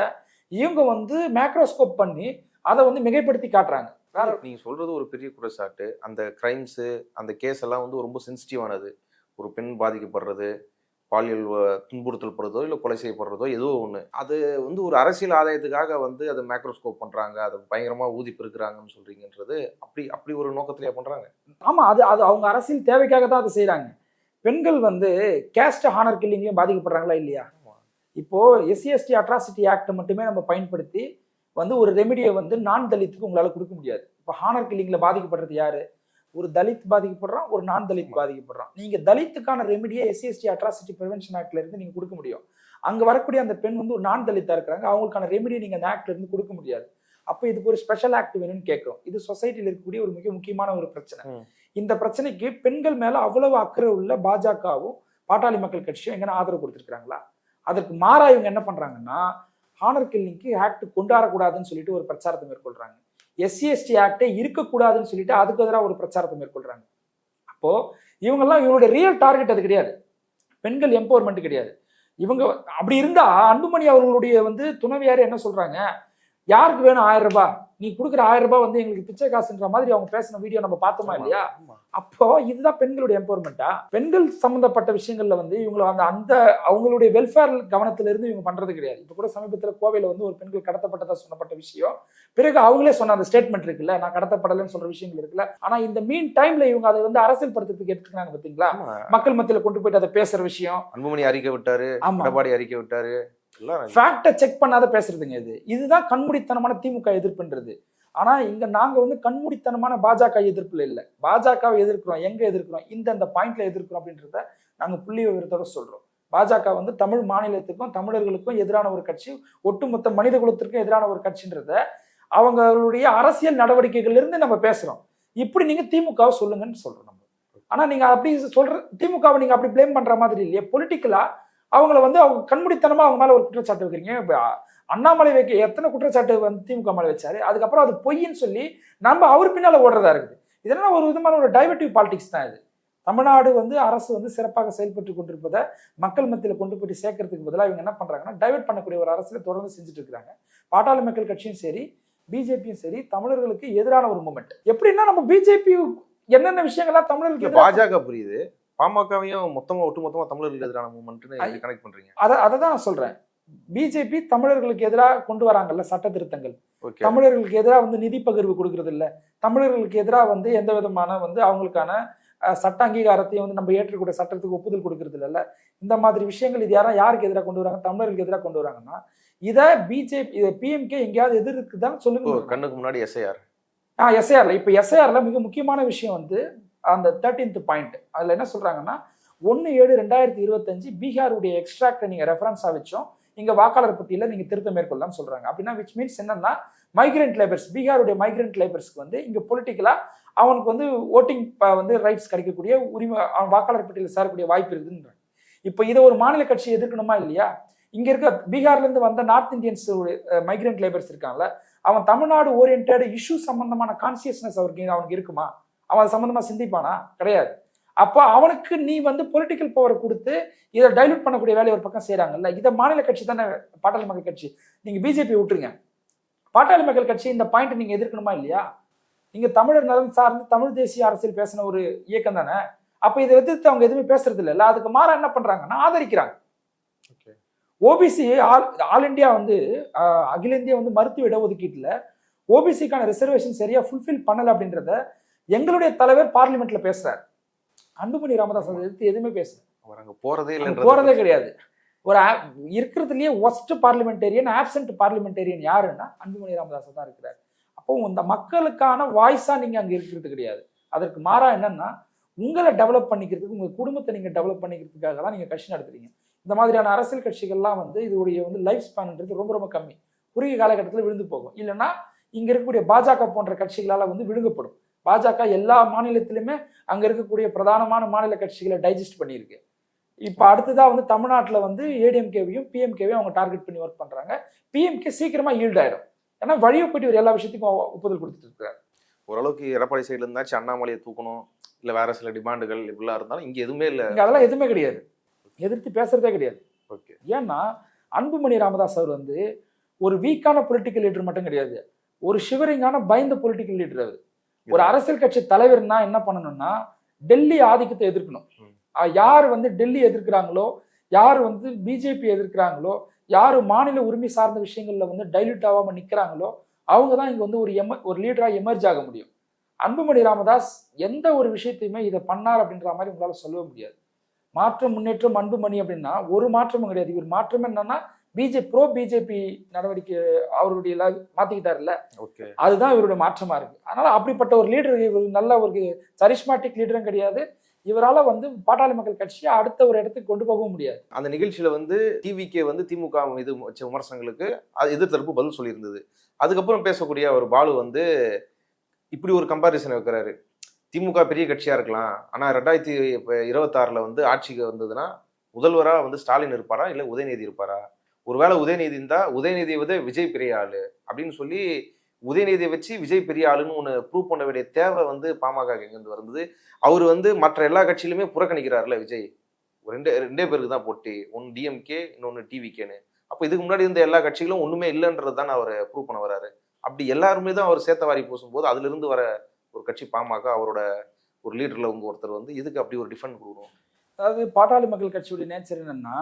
இவங்க வந்து மேக்ரோஸ்கோப் பண்ணி அதை வந்து மிகைப்படுத்தி காட்டுறாங்க. நீங்க சொல்றது ஒரு பெரிய குற்றச்சாட்டு. அந்த கிரைம்ஸ், அந்த கேஸ் எல்லாம் வந்து ரொம்ப சென்சிட்டிவானது. ஒரு பெண் பாதிக்கப்படுறது, பாலியல் துன்புறுத்தல் படுறதோ இல்லை கொலை செய்யப்படுறதோ ஏதோ ஒன்று, அது வந்து ஒரு அரசியல் ஆதாயத்துக்காக வந்து அதை மேக்ரோஸ்கோப் பண்றாங்க, அதை பயங்கரமா ஊதி பெருக்குறாங்கன்னு சொல்றீங்கன்றது அப்படி ஒரு நோக்கத்திலேயே பண்றாங்க. ஆமா, அது அவங்க அரசியல் தேவைக்காக தான் அதை செய்யறாங்க. பெண்கள் வந்து கேஸ்ட் ஹானர் கில்லிங்லயும் பாதிக்கப்படுறாங்களா இல்லையா? இப்போ எஸ்சி/எஸ்டி அட்ராசிட்டி ஆக்ட் மட்டுமே நம்ம பயன்படுத்தி வந்து ஒரு ரெமிடியை வந்து நான் தலித்துக்கு உங்களால கொடுக்க முடியாது. இப்போ ஹானர் கில்லிங்ல பாதிக்கப்படுறது யாரு? ஒரு தலித் பாதிக்கப்படுறான், ஒரு நான் தலித் பாதிக்கப்படுறான். நீங்க தலித்துக்கான ரெமிடியை எஸ்சி/எஸ்டி அட்ராசிட்டி ப்ரிவென்ஷன் ஆக்ட்ல இருந்து நீங்க கொடுக்க முடியும். அங்க வரக்கூடிய அந்த பெண் வந்து ஒரு நான் தலித்தா இருக்கிறாங்க, அவங்களுக்கான ரெமிடியை நீங்க அந்த ஆக்ட்ல இருந்து கொடுக்க முடியாது. அப்போ இதுக்கு ஒரு ஸ்பெஷல் ஆக்ட் வேணும்னு கேட்கிறோம். இது சொசைட்டியில் இருக்கக்கூடிய ஒரு மிக முக்கியமான ஒரு பிரச்சனை. இந்த பிரச்சனைக்கு பெண்கள் மேல அவ்வளவு அக்கறை உள்ள பாஜகவும் பாட்டாளி மக்கள் கட்சியும் எங்கன்னா ஆதரவு கொடுத்துருக்காங்களா? அதற்கு மாறா இவங்க என்ன பண்றாங்கன்னா, ஹானர் கில்லிங்க்கு ஆக்ட் கொண்டாடக்கூடாதுன்னு சொல்லிட்டு ஒரு பிரச்சாரத்தை மேற்கொள்றாங்க. எஸ்சி/எஸ்டி ஆக்டே இருக்கக்கூடாதுன்னு சொல்லிட்டு அதுக்கு எதிராக ஒரு பிரச்சாரத்தை மேற்கொள்றாங்க. அப்போ இவங்கெல்லாம் இவங்களுடைய ரியல் டார்கெட் அது கிடையாது, பெண்கள் எம்பவர்மெண்ட் கிடையாது. இவங்க அப்படி இருந்தா அன்புமணி அவர்களுடைய வந்து துணைவியார் என்ன சொல்றாங்க, யாருக்கு வேணும் 1000 ரூபாய், நீ கொடுக்குற 1000 ரூபாய் வந்து எங்களுக்கு பிச்சை காசுன்ற மாதிரி அவங்க பேசின வீடியோ நம்ம பார்த்தோமா இல்லையா? அப்போ இதுதான் பெண்களுடைய எம்பவர்மெண்டா? பெண்கள் சம்பந்தப்பட்ட விஷயங்கள்ல வந்து இவங்களை அந்த அவங்களுடைய வெல்ஃபேர் கவனத்துல இருந்து இவங்க பண்றது கிடையாது. இப்ப கூட சமீபத்துல கோவையில வந்து ஒரு பெண்கள் கடத்தப்பட்டதா சொல்லப்பட்ட விஷயம், பிறகு அவங்களே சொன்ன அந்த ஸ்டேட்மெண்ட் இருக்குல்ல, நான் கடத்தப்படலைன்னு சொல்ற விஷயங்கள் இருக்குல்ல. ஆனா இந்த மீன் டைம்ல இவங்க அதை வந்து அரசியல் படுத்துறதுக்கு எடுத்துக்கிறாங்க பாத்தீங்களா? மக்கள் மத்தியில கொண்டு போயிட்டு அதை பேசுற விஷயம். அன்புமணி அறிக்கை விட்டாரு, எடப்பாடி அறிக்கை விட்டாரு, ஃபேக்ட செக் பண்ணாத பேசுறதுங்க. இதுதான் கண்மூடித்தனமான திமுக எதிர்ப்புன்றது. ஆனா இங்க நாங்க வந்து கண்மூடித்தனமான பாஜக எதிர்ப்புல இல்ல, பாஜகவை எதிர்க்கிறோம், எங்க எதிர்க்கிறோம், இந்த பாயிண்ட்ல எதிர்க்கிறோம் அப்படின்றத நாங்க புள்ளி விவரத்தோட சொல்றோம். பாஜக வந்து தமிழ் மாநிலத்துக்கும் தமிழர்களுக்கும் எதிரான ஒரு கட்சி, ஒட்டுமொத்த மனித குலத்திற்கும் எதிரான ஒரு கட்சின்றத அவங்களுடைய அரசியல் நடவடிக்கைகள்ல இருந்து நம்ம பேசுறோம். இப்படி நீங்க திமுகவை சொல்லுங்கன்னு சொல்றோம் நம்ம. ஆனா நீங்க அப்படி சொல்ற திமுகவை நீங்க அப்படி பிளேம் பண்ற மாதிரி இல்லையே. பொலிட்டிக்கலா அவங்கள வந்து அவங்க கண்மூடித்தனமா அவங்க மேல ஒரு குற்றச்சாட்டு வைக்கிறீங்க. அண்ணாமலை வைக்க எத்தனை குற்றச்சாட்டு வந்து திமுக மேல வச்சாரு, அதுக்கப்புறம் அது பொய்ன்னு சொல்லி நம்ம அவர் பின்னால ஓடுறதா இருக்குது. இதெல்லாம் ஒரு விதமான ஒரு டைவர்டிவ் பாலிடிக்ஸ் தான் இது. தமிழ்நாடு வந்து அரசு வந்து சிறப்பாக செயல்பட்டு கொண்டிருப்பதை மக்கள் மத்தியில் கொண்டு போய் சேர்க்கறதுக்கு பதிலாக இவங்க என்ன பண்றாங்கன்னா டைவர்ட் பண்ணக்கூடிய ஒரு அரசியலை தொடர்ந்து செஞ்சுட்டு இருக்காங்க. பாட்டாளி மக்கள் கட்சியும் சரி, பிஜேபியும் சரி, தமிழர்களுக்கு எதிரான ஒரு மூமெண்ட். எப்படின்னா நம்ம பிஜேபி என்னென்ன விஷயங்கள்லாம் தமிழர்களுக்கு பாஜக புரியுது, பாமகவையும் ஒட்டுமொத்தமா தமிழர்களுக்கு எதிரான மூவ்மெண்ட்னு கனெக்ட் பண்றீங்க. அதை தான் நான் சொல்றேன். பிஜேபி தமிழர்களுக்கு எதிராக கொண்டு வராங்கல்ல சட்ட திருத்தங்கள், தமிழர்களுக்கு எதிராக வந்து நிதி பகிர்வு கொடுக்கறது இல்ல, தமிழர்களுக்கு எதிராக வந்து எந்த விதமான வந்து அவங்களுக்கான சட்ட அங்கீகாரத்தையும் வந்து நம்ம ஏற்றக்கூடிய சட்டத்துக்கு ஒப்புதல் கொடுக்கறது இல்ல. இந்த மாதிரி விஷயங்கள் இது யாருக்கு எதிராக கொண்டு வராங்க? தமிழர்களுக்கு எதிராக கொண்டு வராங்கன்னா இதை பிஜேபி பிஎம்கே எங்கேயாவது எதிர்க்குதான் சொல்லுங்க. கண்ணுக்கு முன்னாடி எஸ்ஐஆர் எஸ்ஐஆர்ல இப்ப எஸ்ஐஆர்ல மிக முக்கியமான விஷயம் வந்து அந்த 13th பாயிண்ட். அதுல என்ன சொல்றாங்கன்னா 1/7/2025 பீகாருடைய எக்ஸ்ட்ராக்டை நீங்க ரெஃபரன்ஸா வச்சோம் இங்க வாக்காளர் பட்டியல நீங்க திருத்தம் மேற்கொள்ளலாம் சொல்றாங்க. அப்படின்னா விச் மீன்ஸ் என்னன்னா மைக்ரெண்ட் லேபர்ஸ், பீகாருடைய மைக்ரெண்ட் லேபர்ஸ்க்கு வந்து இங்க பொலிட்டிக்கலா அவனுக்கு வந்து ஓட்டிங் வந்து ரைட்ஸ் கிடைக்கக்கூடிய உரிமை, அவன் வாக்காளர் பட்டியலில் சேரக்கூடிய வாய்ப்பு இருக்குதுன்றாங்க. இப்போ இதை ஒரு மாநில கட்சி எதிர்க்கணுமா இல்லையா? இங்க இருக்க பீகார்ல இருந்து வந்த நார்த் இந்தியன்ஸ் மைக்ரெண்ட் லேபர்ஸ் இருக்காங்கல்ல, அவன் தமிழ்நாடு ஓரியன்டட் இஷ்யூ சம்பந்தமான கான்சியஸ்னஸ் அவனுக்கு இருக்குமா? அவன் சம்பந்தமா சிந்திப்பானா? கிடையாது. அப்போ அவனுக்கு நீ வந்து பொலிட்டிக்கல் பவர் கொடுத்து இதை டைலூட் பண்ணக்கூடிய வேலையை ஒரு பக்கம் செய்யறாங்கல்ல. இதை மாநில கட்சி தானே பாட்டாளி மக்கள் கட்சி. நீங்க பிஜேபி விட்டுருங்க, பாட்டாளி மக்கள் கட்சி இந்த பாயிண்ட் நீங்க எதிர்க்கணுமா இல்லையா? நீங்க தமிழர் நலன் சார்ந்து தமிழ் தேசிய அரசியல் பேசின ஒரு இயக்கம் தானே. அப்ப இதை எதிர்த்து அவங்க எதுவுமே பேசுறது இல்ல. அதுக்கு மாற என்ன பண்றாங்கன்னா ஆதரிக்கிறாங்க. ஓபிசி ஆல் இந்தியா வந்து அகில இந்தியா வந்து மருத்துவ இடஒதுக்கீட்டுல ஓபிசிக்கான ரிசர்வேஷன் சரியா ஃபுல்ஃபில் பண்ணல அப்படின்றத எங்களுடைய தலைவர் பார்லிமெண்ட்ல பேசுறாரு. அன்புமணி ராமதாஸ் அதை எதிர்த்து எதுவுமே பேசல, போறதே கிடையாது. ஒரு இருக்கிறதுலயே ஒஸ்ட் பார்லிமெண்டேரியன், ஆப்சென்ட் பார்லிமெண்டேரியன் யாருன்னா அன்புமணி ராமதாஸ் தான் இருக்கிறார். அப்போ இந்த மக்களுக்கான வாய்ஸா நீங்க அங்க இருக்கிறது கிடையாது. அதற்கு மாறா என்னன்னா உங்களை டெவலப் பண்ணிக்கிறதுக்கு, உங்க குடும்பத்தை நீங்க டெவலப் பண்ணிக்கிறதுக்காக தான் நீங்க கட்சி நடத்துறீங்க. இந்த மாதிரியான அரசியல் கட்சிகள்லாம் வந்து இதோடைய வந்து லைஃப் ஸ்பேன்ன்றது ரொம்ப ரொம்ப கம்மி, குறுகிய காலகட்டத்தில் விழுந்து போகும். இல்லைன்னா இங்க இருக்கக்கூடிய பாஜக போன்ற கட்சிகளால வந்து விழுங்கப்படும். பாஜக எல்லா மாநிலத்திலுமே அங்க இருக்கக்கூடிய பிரதானமான மாநில கட்சிகளை டைஜஸ்ட் பண்ணியிருக்கு. இப்ப அடுத்ததா வந்து தமிழ்நாட்டுல வந்து ஏடிஎம்கேவையும் பிஎம்கேவையும் அவங்க டார்கெட் பண்ணி ஒர்க் பண்றாங்க. பிஎம்கே சீக்கிரமா ஈல்ட் ஆயிடும். ஏன்னா வழியை போயிட்டு ஒரு எல்லா விஷயத்துக்கும் ஒப்புதல் கொடுத்துட்டு இருக்காரு. ஓரளவுக்கு எடப்பாடி சைடுல இருந்தாச்சு அண்ணாமலையை தூக்கணும், இல்ல வேற சில டிமாண்டுகள் இப்படிலாம் இருந்தாலும் இங்க எதுவுமே இல்லை. இங்க அதெல்லாம் எதுவுமே கிடையாது, எதிர்த்து பேசுறதே கிடையாது. ஏன்னா அன்புமணி ராமதாஸ் அவர் வந்து ஒரு வீக்கான பொலிட்டிக்கல் லீடர் மட்டும் கிடையாது, ஒரு ஷிவரிங்கான பயந்த பொலிட்டிக்கல் லீடர். அவர் ஒரு அரசியல் கட்சி தலைவர்னா என்ன பண்ணணும்னா டெல்லி ஆதிக்கத்தை எதிர்க்கணும். யார் வந்து டெல்லி எதிர்க்கிறாங்களோ, யார் வந்து பிஜேபி எதிர்க்கிறாங்களோ, யார் மாநில உரிமை சார்ந்த விஷயங்கள்ல வந்து டைல்யூட் ஆகாம நிக்கிறாங்களோ அவங்க தான் இங்க வந்து ஒரு லீடரா எமர்ஜ் ஆக முடியும். அன்புமணி ராமதாஸ் எந்த ஒரு விஷயத்தையுமே இதை பண்ணார் அப்படின்ற மாதிரி உங்களால சொல்ல முடியாது. மாற்றம் முன்னேற்றம் அன்புமணி அப்படின்னா ஒரு மாற்றமும் கிடையாது. இவர் மாற்றம் என்னன்னா பிஜேபி நடவடிக்கை அவருடைய மாத்திக்கிட்டாருல்ல, அதுதான் இவருடைய மாற்றமா இருக்கு. அதனால அப்படிப்பட்ட ஒரு லீடர், இவர் நல்ல ஒரு சரிஸ்மாட்டிக் லீடரும் கிடையாது. இவரால வந்து பாட்டாளி மக்கள் கட்சியை அடுத்த ஒரு இடத்துக்கு கொண்டு போகவும் முடியாது. அந்த நிகழ்ச்சியில வந்து டிவிக்கே வந்து திமுக மீது வச்ச விமர்சனங்களுக்கு அது எதிர்த்தரப்பு பதில் சொல்லியிருந்தது. அதுக்கப்புறம் பேசக்கூடிய ஒரு பாலு வந்து இப்படி ஒரு கம்பாரிசன் வைக்கிறாரு. திமுக பெரிய கட்சியா இருக்கலாம், ஆனா 2026 வந்து ஆட்சிக்கு வந்ததுன்னா முதல்வரா வந்து ஸ்டாலின் இருப்பாரா இல்ல உதயநிதி இருப்பாரா? ஒருவேளை உதயநிதி இருந்தா உதயநிதியை விட விஜய் பெரிய ஆளு அப்படின்னு சொல்லி உதயநிதியை வச்சு விஜய் பெரிய ஆளுன்னு ஒன்று ப்ரூவ் பண்ண வேண்டிய தேவை வந்து பாமக எங்கிருந்து வந்தது? அவர் வந்து மற்ற எல்லா கட்சியிலுமே புறக்கணிக்கிறாருல விஜய். ரெண்டே பேருக்கு தான் போட்டி, ஒன்று டிஎம்கே இன்னொன்று டிவிகேன்னு. அப்போ இதுக்கு முன்னாடி இருந்த எல்லா கட்சிகளும் ஒண்ணுமே இல்லைன்றது தான் அவர் ப்ரூவ் பண்ண வராரு. அப்படி எல்லாருமே தான் அவர் சேத்த வாரி பூசும்போது அதுல இருந்து வர ஒரு கட்சி பாமக, அவரோட ஒரு லீடர்ல ஒருத்தர் வந்து எதுக்கு அப்படி ஒரு டிஃபெண்ட் கொடுக்கணும்? அதாவது பாட்டாளி மக்கள் கட்சியுடைய நேச்சர் என்னன்னா,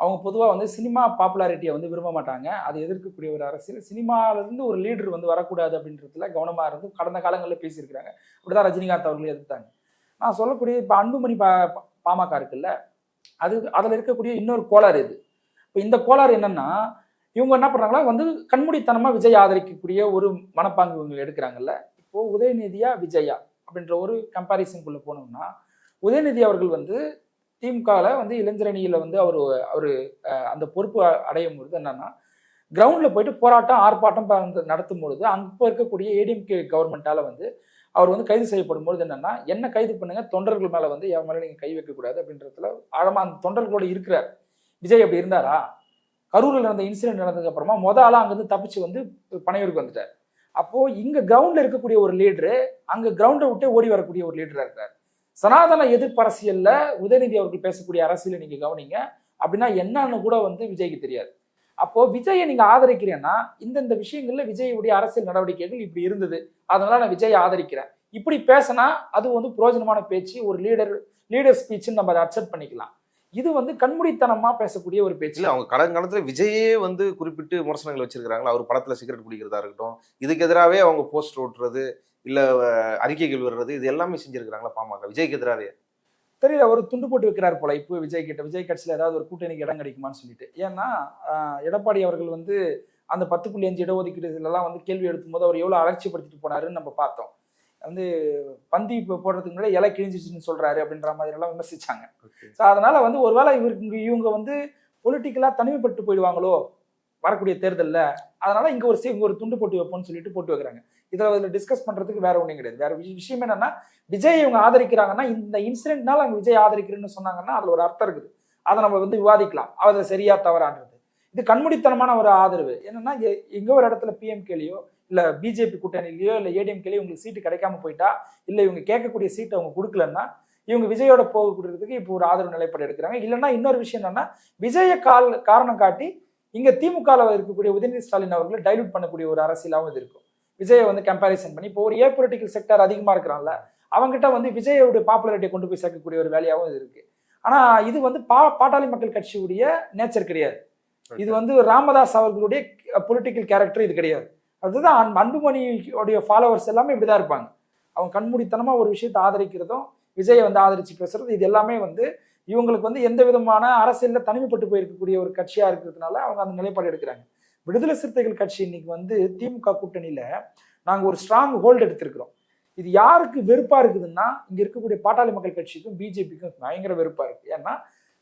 அவங்க பொதுவாக வந்து சினிமா பாப்புலாரிட்டியை வந்து விரும்ப மாட்டாங்க. அதை எதிர்க்கக்கூடிய ஒரு அரசியல், சினிமாவிலேருந்து ஒரு லீடர் வந்து வரக்கூடாது அப்படின்றதுல கவனமாக இருந்து கடந்த காலங்களில் பேசியிருக்கிறாங்க. அப்படிதான் ரஜினிகாந்த் அவர்கள் எதிர்த்தாங்க. நான் சொல்லக்கூடிய இப்போ அன்புமணி பாமக இருக்குல்ல, அதில் இருக்கக்கூடிய இன்னொரு கோளாறு இது. இப்போ இந்த கோளாறு என்னன்னா, இவங்க என்ன பண்ணுறாங்களா வந்து கண்மூடித்தனமாக விஜய் ஆதரிக்கக்கூடிய ஒரு மனப்பாங்கு இவங்க எடுக்கிறாங்கல்ல. இப்போது உதயநிதியா விஜயா அப்படின்ற ஒரு கம்பாரிசனுக்குள்ளே போனோம்னா, உதயநிதி அவர்கள் வந்து திமுகவில் வந்து இளைஞரணியில் வந்து அவர் அந்த பொறுப்பு அடையும் பொழுது என்னன்னா, கிரவுண்டில் போயிட்டு போராட்டம் ஆர்ப்பாட்டம் நடத்தும் பொழுது அங்கே இருக்கக்கூடிய ஏடிஎம்கே கவர்மெண்ட்டால் வந்து அவர் வந்து கைது செய்யப்படும் பொழுது என்னன்னா, என்ன கைது பண்ணுங்க, தொண்டர்கள் மேலே வந்து என் மேலே நீங்கள் கை வைக்கக்கூடாது அப்படின்றதுல ஆழமாக அந்த தொண்டர்களோடு இருக்கிறார். விஜய் அப்படி இருந்தாரா? கரூரில் நடந்த இன்சிடென்ட் நடந்ததுக்கு அப்புறமா ஆளாக அங்கேருந்து தப்பிச்சு வந்து பனையூருக்கு வந்துட்டார். அப்போது இங்கே கிரவுண்டில் இருக்கக்கூடிய ஒரு லீடரு அங்கே கிரவுண்டை விட்டு ஓடி வரக்கூடிய ஒரு லீடராக இருக்கார். சனாதன எதிர்ப்பு அரசியல்ல உதயநிதி அவர்கள் பேசக்கூடிய அரசியலை நீங்க கவனிங்க. அப்படின்னா என்னன்னு கூட வந்து விஜய்க்கு தெரியாது. அப்போ விஜயை நீங்க ஆதரிக்கிறீங்கன்னா இந்த விஷயங்கள்ல விஜயுடைய அரசியல் நடவடிக்கைகள் இப்படி இருந்தது, அதனால நான் விஜயை ஆதரிக்கிறேன், இப்படி பேசினா அது வந்து பிரயோஜனமான பேச்சு, ஒரு லீடர் ஸ்பீச்சுன்னு நம்ம அதை அக்செப்ட் பண்ணிக்கலாம். இது வந்து கண்மூடித்தனமா பேசக்கூடிய ஒரு பேச்சு. இல்ல, அவங்க கடந்த காலத்துல விஜயே வந்து குறிப்பிட்டு விமர்சனங்கள் வச்சிருக்காங்களா? அவர் படத்துல சிகரெட் குடிக்கிறதா இருக்கட்டும், இதுக்கு எதிராகவே அவங்க போஸ்டர் ஓட்டுறது, இல்ல அறிக்கைகள் வர்றது, இது எல்லாமே செஞ்சிருக்காங்களா பாமக விஜய்க்கு எதிராகவே? தெரியல, ஒரு துண்டு போட்டு வைக்கிறார் போல இப்போ விஜய் கிட்ட. விஜய் கட்சியில் ஏதாவது ஒரு கூட்டணிக்கு இடம் கிடைக்குமான்னு சொல்லிட்டு. ஏன்னா எடப்பாடி அவர்கள் வந்து அந்த 10.5 இடஒதுக்கீடுலாம் வந்து கேள்வி எடுக்கும் போது அவர் எவ்வளவு அலட்சியப்படுத்திட்டு போனாருன்னு நம்ம பார்த்தோம். வந்து பந்தி போடுறதுக்கு முன்னாடி இலை கிழிஞ்சிச்சுன்னு சொல்றாரு அப்படின்ற மாதிரி எல்லாம் விமர்சிச்சாங்க. ஸோ அதனால வந்து ஒருவேளை இவங்க வந்து பொலிட்டிக்கலா தனிமைப்பட்டு போயிடுவாங்களோ வரக்கூடிய தேர்தலில், அதனால இங்க ஒரு துண்டு போட்டு வைப்போம்னு சொல்லிட்டு போட்டு வைக்கிறாங்க. இதில் டிஸ்கஸ் பண்றதுக்கு வேற ஒன்றும் கிடையாது. வேற விஷயம் என்னன்னா, விஜய் இவங்க ஆதரிக்கிறாங்கன்னா, இந்த இன்சிடென்ட்னால அங்கே விஜய் ஆதரிக்கிறேன்னு சொன்னாங்கன்னா அதுல ஒரு அர்த்தம் இருக்குது. அதை நம்ம வந்து விவாதிக்கலாம், அது சரியா தவறான்றது. இது கண்மூடித்தனமான ஒரு ஆதரவு. என்னன்னா, எங்க ஒரு இடத்துல பிஎம்கேலையோ இல்ல பிஜேபி கூட்டணியிலையோ இல்ல ஏடிஎம்கேலையோ உங்களுக்கு சீட்டு கிடைக்காம போயிட்டா, இல்ல இவங்க கேட்கக்கூடிய சீட்டை அவங்க கொடுக்கலன்னா இவங்க விஜயோட போகக்கூடியதுக்கு இப்போ ஒரு ஆதரவு நிலைப்பாடு எடுக்கிறாங்க. இல்லைன்னா இன்னொரு விஷயம் என்னன்னா, விஜய காரணம் காட்டி இங்க திமுகவில் இருக்கக்கூடிய உதயநிதி ஸ்டாலின் அவர்களை டைலூட் பண்ணக்கூடிய ஒரு அரசியலாகவும் இது இருக்கும். விஜயை வந்து கம்பேரிசன் பண்ணி இப்போ ஒரு பொலிட்டிக்கல் செக்டர் அதிகமா இருக்கிறான்ல, அவங்ககிட்ட வந்து விஜயோட பாப்புலாரிட்டியை கொண்டு போய் சேர்க்கக்கூடிய ஒரு வேலையாகவும் இது இருக்கு. ஆனா இது வந்து பாட்டாளி மக்கள் கட்சியுடைய நேச்சர் கிடையாது. இது வந்து ராமதாஸ் அவர்களுடைய பொலிட்டிக்கல் கேரக்டர் இது கிடையாது. அதுதான் அன்புமணியோடைய ஃபாலோவர்ஸ் எல்லாமே இப்படிதான் இருப்பாங்க. அவங்க கண்மூடித்தனமா ஒரு விஷயத்தை ஆதரிக்கிறதும் விஜயை வந்து ஆதரிச்சு பேசுறது, இது எல்லாமே வந்து இவங்களுக்கு வந்து எந்த விதமான அரசியல்ல தனிமைப்பட்டு போயிருக்கக்கூடிய ஒரு கட்சியா இருக்கிறதுனால அவங்க அந்த நிலைப்பாடு எடுக்கிறாங்க. விடுதலை சிறுத்தைகள் கட்சி இன்னைக்கு வந்து திமுக கூட்டணியில நாங்க ஒரு ஸ்ட்ராங் ஹோல்டு எடுத்திருக்கிறோம். இது யாருக்கு வெறுப்பா இருக்குதுன்னா, இங்க இருக்கக்கூடிய பாட்டாளி மக்கள் கட்சிக்கும் பிஜேபிக்கும் பயங்கர வெறுப்பா இருக்கு. ஏன்னா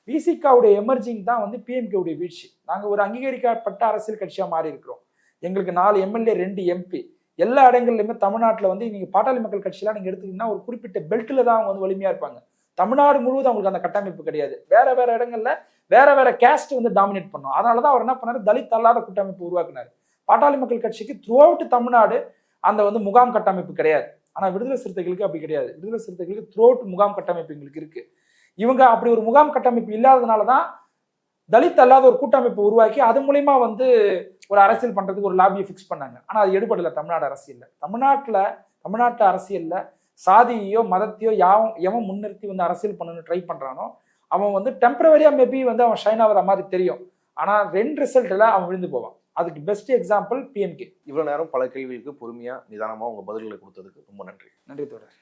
விசிகாவுடைய எமர்ஜிங் தான் வந்து பிஎம்கேவுடைய வீழ்ச்சி. நாங்க ஒரு அங்கீகரிக்கப்பட்ட அரசியல் கட்சியா மாறி இருக்கிறோம். எங்களுக்கு 4 எம்எல்ஏ 2 எம்பி எல்லா இடங்கள்லையுமே தமிழ்நாட்டில் வந்து நீங்க பாட்டாளி மக்கள் கட்சியெல்லாம் நீங்க எடுத்துக்கிட்டீங்கன்னா ஒரு குறிப்பிட்ட பெல்ட்ல தான் அவங்க வந்து வலிமையா இருப்பாங்க. தமிழ்நாடு முழுவதும் அவங்களுக்கு அந்த கட்டமைப்பு கிடையாது. வேற இடங்கள்ல வேற கேஸ்ட் வந்து டாமினேட் பண்ணும். அதனாலதான் அவர் என்ன பண்ணாரு, தலித் அல்லாத கூட்டமைப்பு உருவாக்குனாரு. பாட்டாளி மக்கள் கட்சிக்கு த்ரூ அவுட் தமிழ்நாடு அந்த வந்து முகாம் கட்டமைப்பு கிடையாது. ஆனா விடுதலை சிறுத்தைகளுக்கு அப்படி கிடையாது. விடுதலை சிறுத்தைகளுக்கு த்ரூ அவுட் முகாம் கட்டமைப்பு எங்களுக்கு இருக்கு. இவங்க அப்படி ஒரு முகாம் கட்டமைப்பு இல்லாததுனாலதான் தலித் அல்லாத ஒரு கூட்டமைப்பு உருவாக்கி அது மூலியமா வந்து ஒரு அரசியல் பண்றதுக்கு ஒரு லாபியை ஃபிக்ஸ் பண்ணாங்க. ஆனா அது எடுபடல தமிழ்நாடு அரசியல்ல. தமிழ்நாட்டு அரசியல்ல சாதியோ மதத்தையோ எவன் முன்னிறுத்தி வந்து அரசியல் பண்ணணும்னு ட்ரை பண்றானோ அவன் வந்து டெம்பரவரியா மேபி வந்து அவன் ஷைன் ஆகிற மாதிரி தெரியும். ஆனா ரிசல்ட்ல அவன் விழுந்து போவான். அதுக்கு பெஸ்ட் எக்ஸாம்பிள் பிஎம்கே. இவ்வளவு நேரம் பல கேள்விகளுக்கு பொறுமையா நிதானமா உங்க பதில்களை கொடுத்ததுக்கு ரொம்ப நன்றி. நன்றி தோழர்.